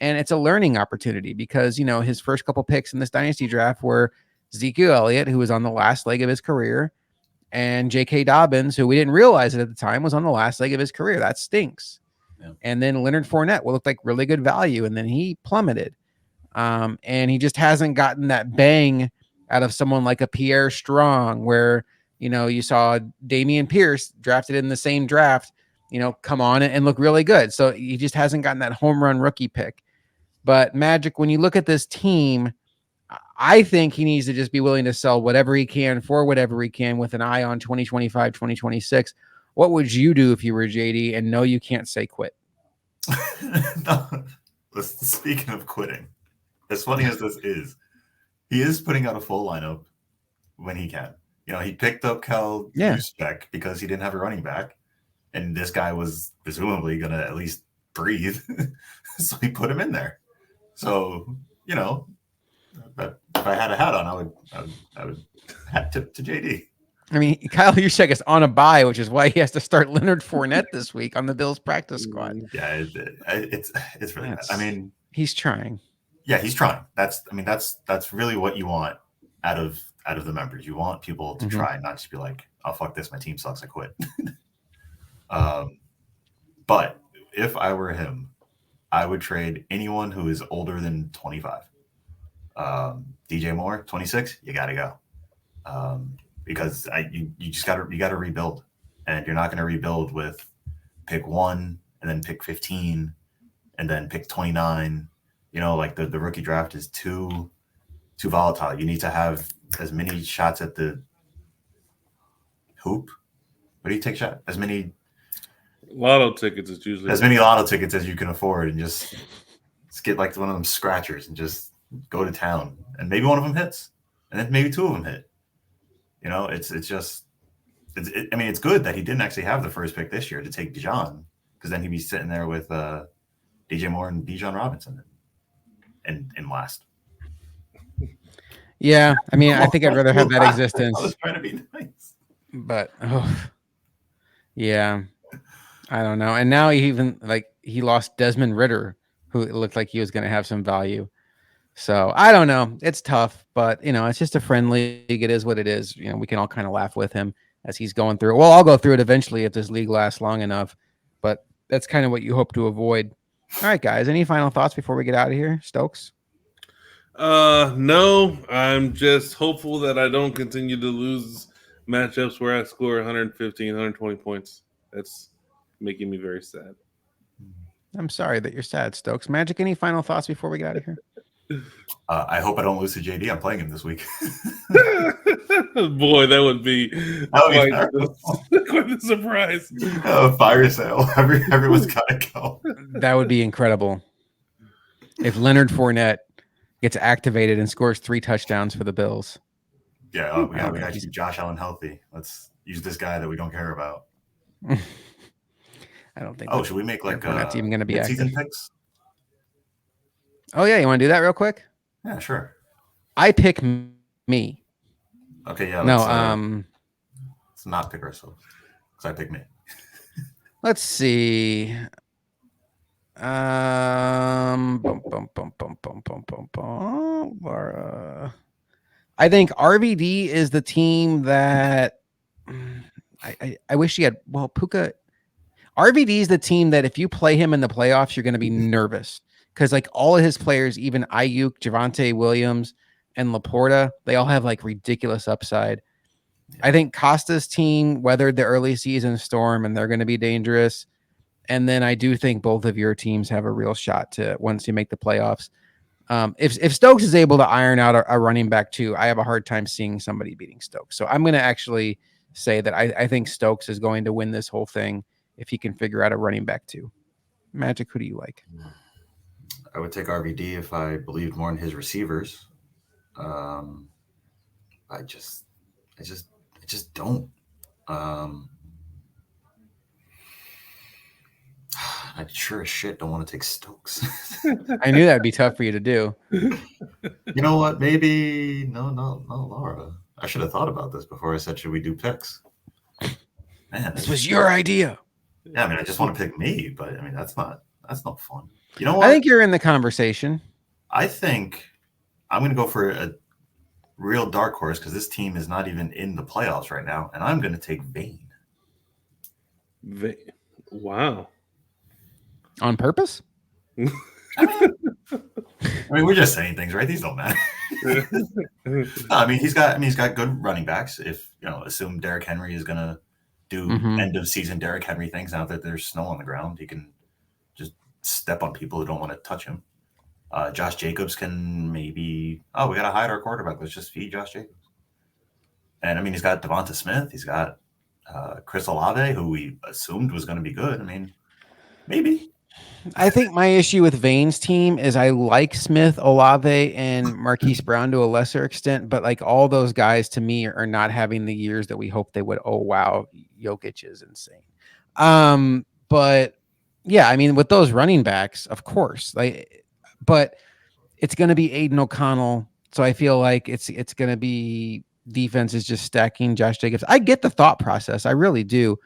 And it's a learning opportunity because, his first couple picks in this Dynasty draft were Ezekiel Elliott, who was on the last leg of his career, and J.K. Dobbins, who we didn't realize it at the time was on the last leg of his career. That stinks. Yeah. And then Leonard Fournette looked like really good value, and then he plummeted. And he just hasn't gotten that bang out of someone like a Pierre Strong, where, you saw Damian Pierce drafted in the same draft, come on and look really good. So he just hasn't gotten that home run rookie pick. But Magic, when you look at this team, I think he needs to just be willing to sell whatever he can for whatever he can with an eye on 2025, 2026. What would you do if you were JD? And no, you can't say quit. No. Listen, speaking of quitting, as funny as this is, he is putting out a full lineup when he can. He picked up Cal Juszczyk because he didn't have a running back, and this guy was presumably going to at least breathe. So he put him in there. So, but if I had a hat on, I would hat tip to JD. I mean, Kyle Juszczyk is on a bye, which is why he has to start Leonard Fournette this week on the Bills practice squad. Yeah, it's really bad. I mean, he's trying. Yeah, he's trying. That's really what you want out of the members. You want people to try, not just be like, "Oh, fuck this, my team sucks, I quit." But if I were him, I would trade anyone who is older than 25. DJ Moore, 26, you got to go. Because you got to rebuild, and you're not going to rebuild with pick 1 and then pick 15 and then pick 29. Like the rookie draft is too volatile. You need to have as many shots at the hoop. What do you take shot? As many lotto tickets is usually as many lotto tickets as you can afford, and just get like one of them scratchers and just go to town. And maybe one of them hits, and then maybe 2 of them hit. It's good that he didn't actually have the first pick this year to take Dijon, because then he'd be sitting there with DJ Moore and Bijan Robinson in last. Yeah, I mean, I think I'd rather have that existence. I was trying to be nice, but yeah, I don't know. And now he lost Desmond Ritter, who it looked like he was going to have some value. So I don't know. It's tough, but it's just a friendly league. It is what it is. We can all kind of laugh with him as he's going through it. Well, I'll go through it eventually if this league lasts long enough, but that's kind of what you hope to avoid. All right, guys. Any final thoughts before we get out of here, Stokes? No, I'm just hopeful that I don't continue to lose matchups where I score 115, 120 points. That's making me very sad. I'm sorry that you're sad, Stokes. Magic, any final thoughts before we get out of here? I hope I don't lose to JD. I'm playing him this week. Boy, that would be quite a surprise. Fire sale. Everyone's got to go. That would be incredible. If Leonard Fournette gets activated and scores 3 touchdowns for the Bills. Yeah, we got to keep Josh Allen healthy. Let's use this guy that we don't care about. I don't think. Should we make like that's even going to be season picks? Oh yeah, you want to do that real quick? Yeah, sure. I pick me. Okay, yeah. No, let's not pick ourselves because I pick me. Let's see. I think RVD is the team that I wish he had. Well, Puka. RVD is the team that if you play him in the playoffs, you're going to be nervous because like all of his players, even Ayuk, Javonte Williams, and Laporta, they all have like ridiculous upside. I think Costa's team weathered the early season storm and they're going to be dangerous. And then I do think both of your teams have a real shot to once you make the playoffs. If Stokes is able to iron out a running back too, I have a hard time seeing somebody beating Stokes. So I'm going to actually say that I think Stokes is going to win this whole thing if he can figure out a running back too. Magic, who do you like? I would take RVD if I believed more in his receivers. I just don't. I sure as shit don't want to take Stokes. I knew that'd be tough for you to do. You know what? Maybe no, Laura. I should have thought about this before I said, should we do picks? Man, this was your idea. Yeah, I mean, I just want to pick me, but I mean, that's not fun. You know what? I think you're in the conversation. I think I'm going to go for a real dark horse because this team is not even in the playoffs right now, and I'm going to take Vane. Wow. On purpose? I mean, we're just saying things, right? These don't matter. No, I mean, he's got good running backs. If assume Derrick Henry is going to do end of season Derrick Henry things. Now that there's snow on the ground, he can just step on people who don't want to touch him. Josh Jacobs can maybe. Oh, we got to hide our quarterback. Let's just feed Josh Jacobs. And I mean, he's got Devonta Smith. He's got Chris Olave, who we assumed was going to be good. I mean, maybe. I think my issue with Vane's team is I like Smith, Olave, and Marquise Brown to a lesser extent, but like all those guys to me are not having the years that we hope they would. Oh wow, Jokic is insane. But yeah, I mean with those running backs, of course, but it's going to be Aiden O'Connell, so I feel like it's going to be defense is just stacking Josh Jacobs. I get the thought process, I really do.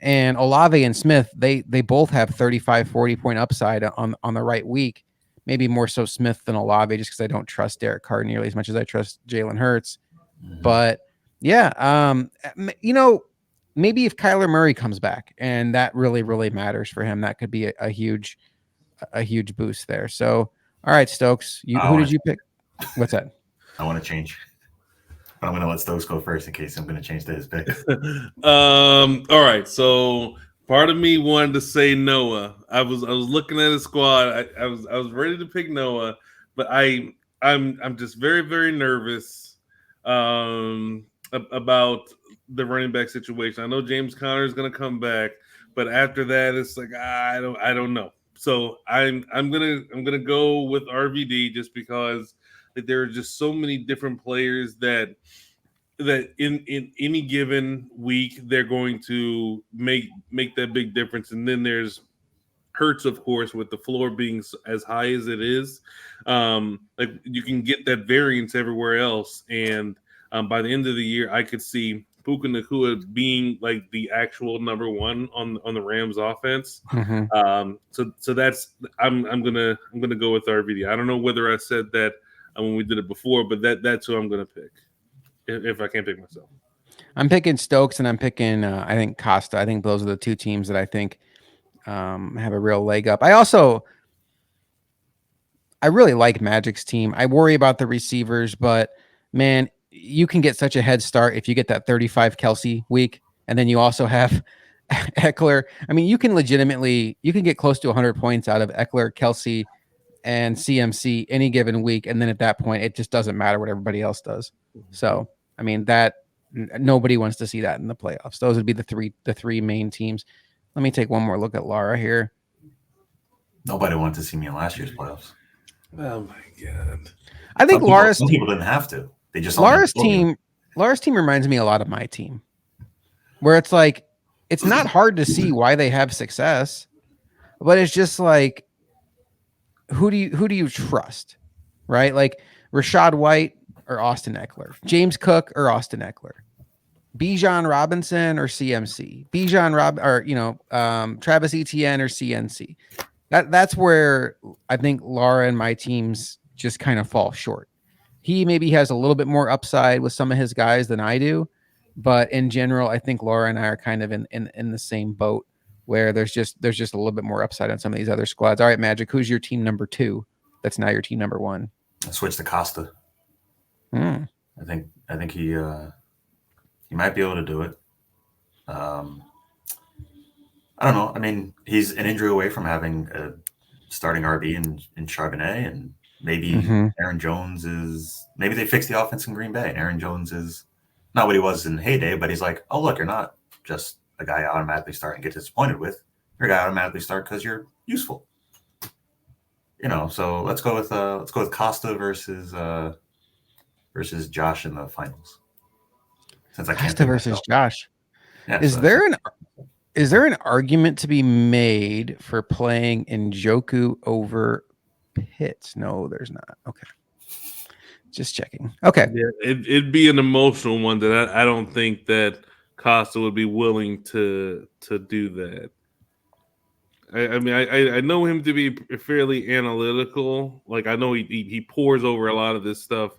And Olave and Smith, they both have 35, 40 point upside on the right week. Maybe more so Smith than Olave, just because I don't trust Derek Carr nearly as much as I trust Jalen Hurts. Mm-hmm. But yeah, maybe if Kyler Murray comes back, and that really, really matters for him, that could be a huge boost there. So, all right, Stokes, who did you pick? What's that? I want to change. But I'm going to let Stokes go first in case I'm going to change to his pick. All right. So part of me wanted to say Noah. I was looking at his squad. I was ready to pick Noah, but I'm just very, very nervous about the running back situation. I know James Conner is going to come back, but after that, it's like I don't know. So I'm gonna go with RVD just because there are just so many different players that in any given week they're going to make that big difference. And then there's Hurts, of course, with the floor being as high as it is. Like you can get that variance everywhere else, and by the end of the year, I could see Puka Nacua being like the actual number one on the Rams offense. So that's I'm gonna go with RVD. I don't know whether I said that when we did it before, but that's who I'm gonna pick if I can't pick myself. I'm picking Stokes and I'm picking, I think Costa. I think those are the two teams that I think have a real leg up. I really like Magic's team. I worry about the receivers, but man, you can get such a head start if you get that 35 Kelsey week. And then you also have Eckler. I mean, you can get close to 100 points out of Eckler, Kelsey, and CMC any given week. And then at that point, it just doesn't matter what everybody else does. So, I mean, nobody wants to see that in the playoffs. Those would be the three main teams. Let me take one more look at Lara here. Nobody wanted to see me in last year's playoffs. Oh my god! I think some people didn't have to. They just Lara's team reminds me a lot of my team, where it's like it's not hard to see why they have success, but it's just like who do you trust, right? Like Rashad White or Austin Eckler, James Cook or Austin Eckler, Bijan Robinson or CMC, Travis Etienne or CNC. That's where I think Lara and my teams just kind of fall short. He maybe has a little bit more upside with some of his guys than I do, but in general, I think Lara and I are kind of in the same boat where there's just a little bit more upside on some of these other squads. All right, Magic, who's your team number 2? That's now your team number 1. I switched to Costa. I think he might be able to do it. I don't know. I mean, he's an injury away from having a starting RB in Charbonnet, and maybe Aaron Jones is. Maybe they fix the offense in Green Bay, and Aaron Jones is not what he was in heyday, but he's like, oh look, you're not just a guy I automatically start and get disappointed with. You're a guy I automatically start because you're useful. So let's go with Costa versus Josh in the finals. Since I can't Costa versus Josh. Yeah, Is there an argument to be made for playing Njoku over Pitts? No, there's not. Okay. Just checking. Okay. Yeah, it'd be an emotional one that I don't think that Costa would be willing to do that. I mean, I know him to be fairly analytical. Like I know he pores over a lot of this stuff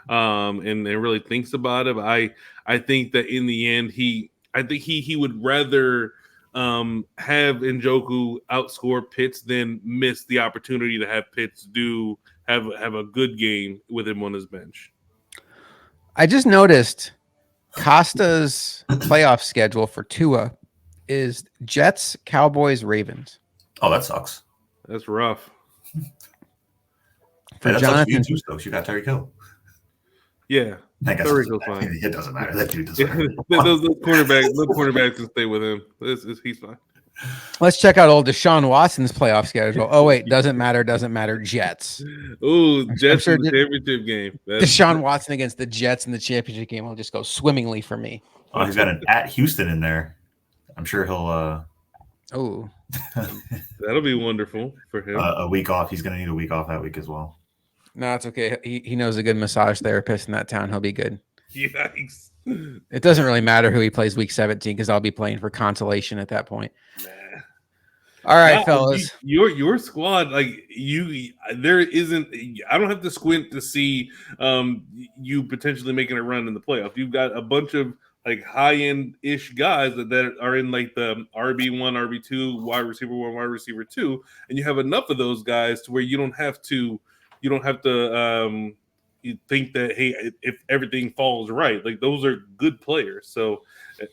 and really thinks about it. But I think that in the end he would rather have Njoku outscore Pitts than miss the opportunity to have Pitts have a good game with him on his bench. I just noticed Costa's playoff schedule for Tua is Jets, Cowboys, Ravens. Oh, that sucks. That's rough. For Jonathan, you too, Stokes. You got Tyreek Hill. Yeah, Tyreek Hill's fine. It doesn't matter. That dude doesn't matter. those quarterbacks can stay with him. He's fine. Let's check out old Deshaun Watson's playoff schedule. Oh wait, doesn't matter. Jets. Ooh, Jets in the championship game. Deshaun Watson against the Jets in the championship game will just go swimmingly for me. Oh, he's got an at Houston in there. I'm sure he'll. Oh, that'll be wonderful for him. A week off. He's going to need a week off that week as well. No, it's okay. He knows a good massage therapist in that town. He'll be good. Yikes. It doesn't really matter who he plays week 17 because I'll be playing for consolation at that point. Nah. All right, fellas. Your squad, there isn't. I don't have to squint to see you potentially making a run in the playoffs. You've got a bunch of high-end ish guys that are in the RB1, RB2, wide receiver 1, wide receiver 2, and you have enough of those guys to where you don't have to you think that, hey, if everything falls right, like those are good players. So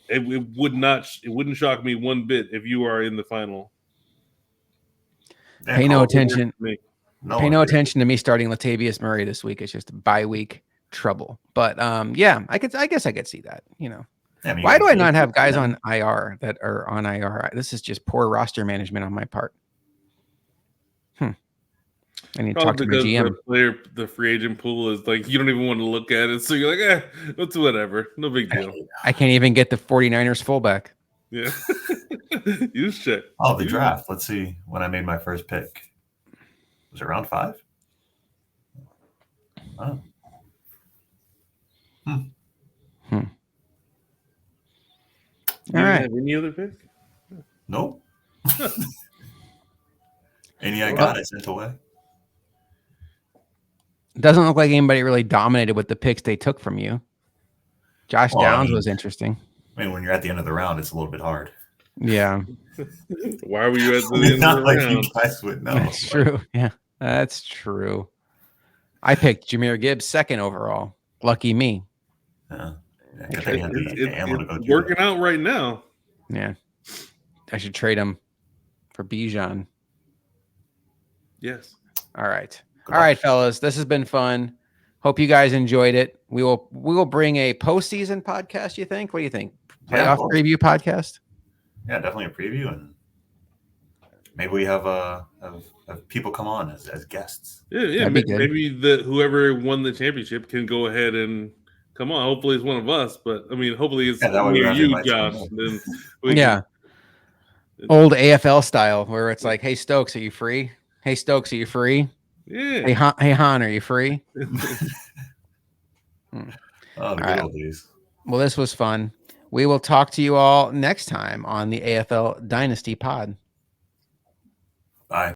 it wouldn't shock me one bit if you are in the final. Pay no attention. No Pay one no agrees. attention to me starting Latavius Murray this week. It's just bye week trouble. But yeah, I guess I could see that. You know, I mean, why do I not have Jake, guys man. on IR that are on IR? This is just poor roster management on my part. I need to talk Probably to my because GM. the free agent pool is like, you don't even want to look at it. So you're like, it's whatever. No big deal. I can't even get the 49ers fullback. Yeah. You check. Oh, the draft. Let's see when I made my first pick. Was it round 5? Oh. You All didn't right. have any other pick? Nope. Any I got, I sent away. Doesn't look like anybody really dominated with the picks they took from you. Josh Well, I Downs mean- was interesting. I mean, when you're at the end of the round, it's a little bit hard. Yeah, Why were you at the end of Not the like round? you guys would know. that's true. Yeah, that's true. I picked Jahmyr Gibbs 2nd overall. Lucky me. Yeah. Good thing you had the ammo to go It's do working that. out right now. Yeah, I should trade him for Bijan. Yes. All right. Good All right, luck. fellas. This has been fun. Hope you guys enjoyed it. We will bring a postseason podcast, you think? What do you think? Yeah, Playoff cool. preview podcast? Yeah, definitely a preview, and maybe we have people come on as guests. Yeah. That'd be good. Maybe whoever won the championship can go ahead and come on. Hopefully it's one of us, but I mean, hopefully it's Yeah, that way we near have to you, invite Josh. someone Then we Yeah. Old AFL style where it's like, hey, Stokes, are you free? Hey, Stokes, are you free? Yeah. Hey, Han, are you free? Oh, the All good right. old days. Well, this was fun. We will talk to you all next time on the AFL Dynasty Pod.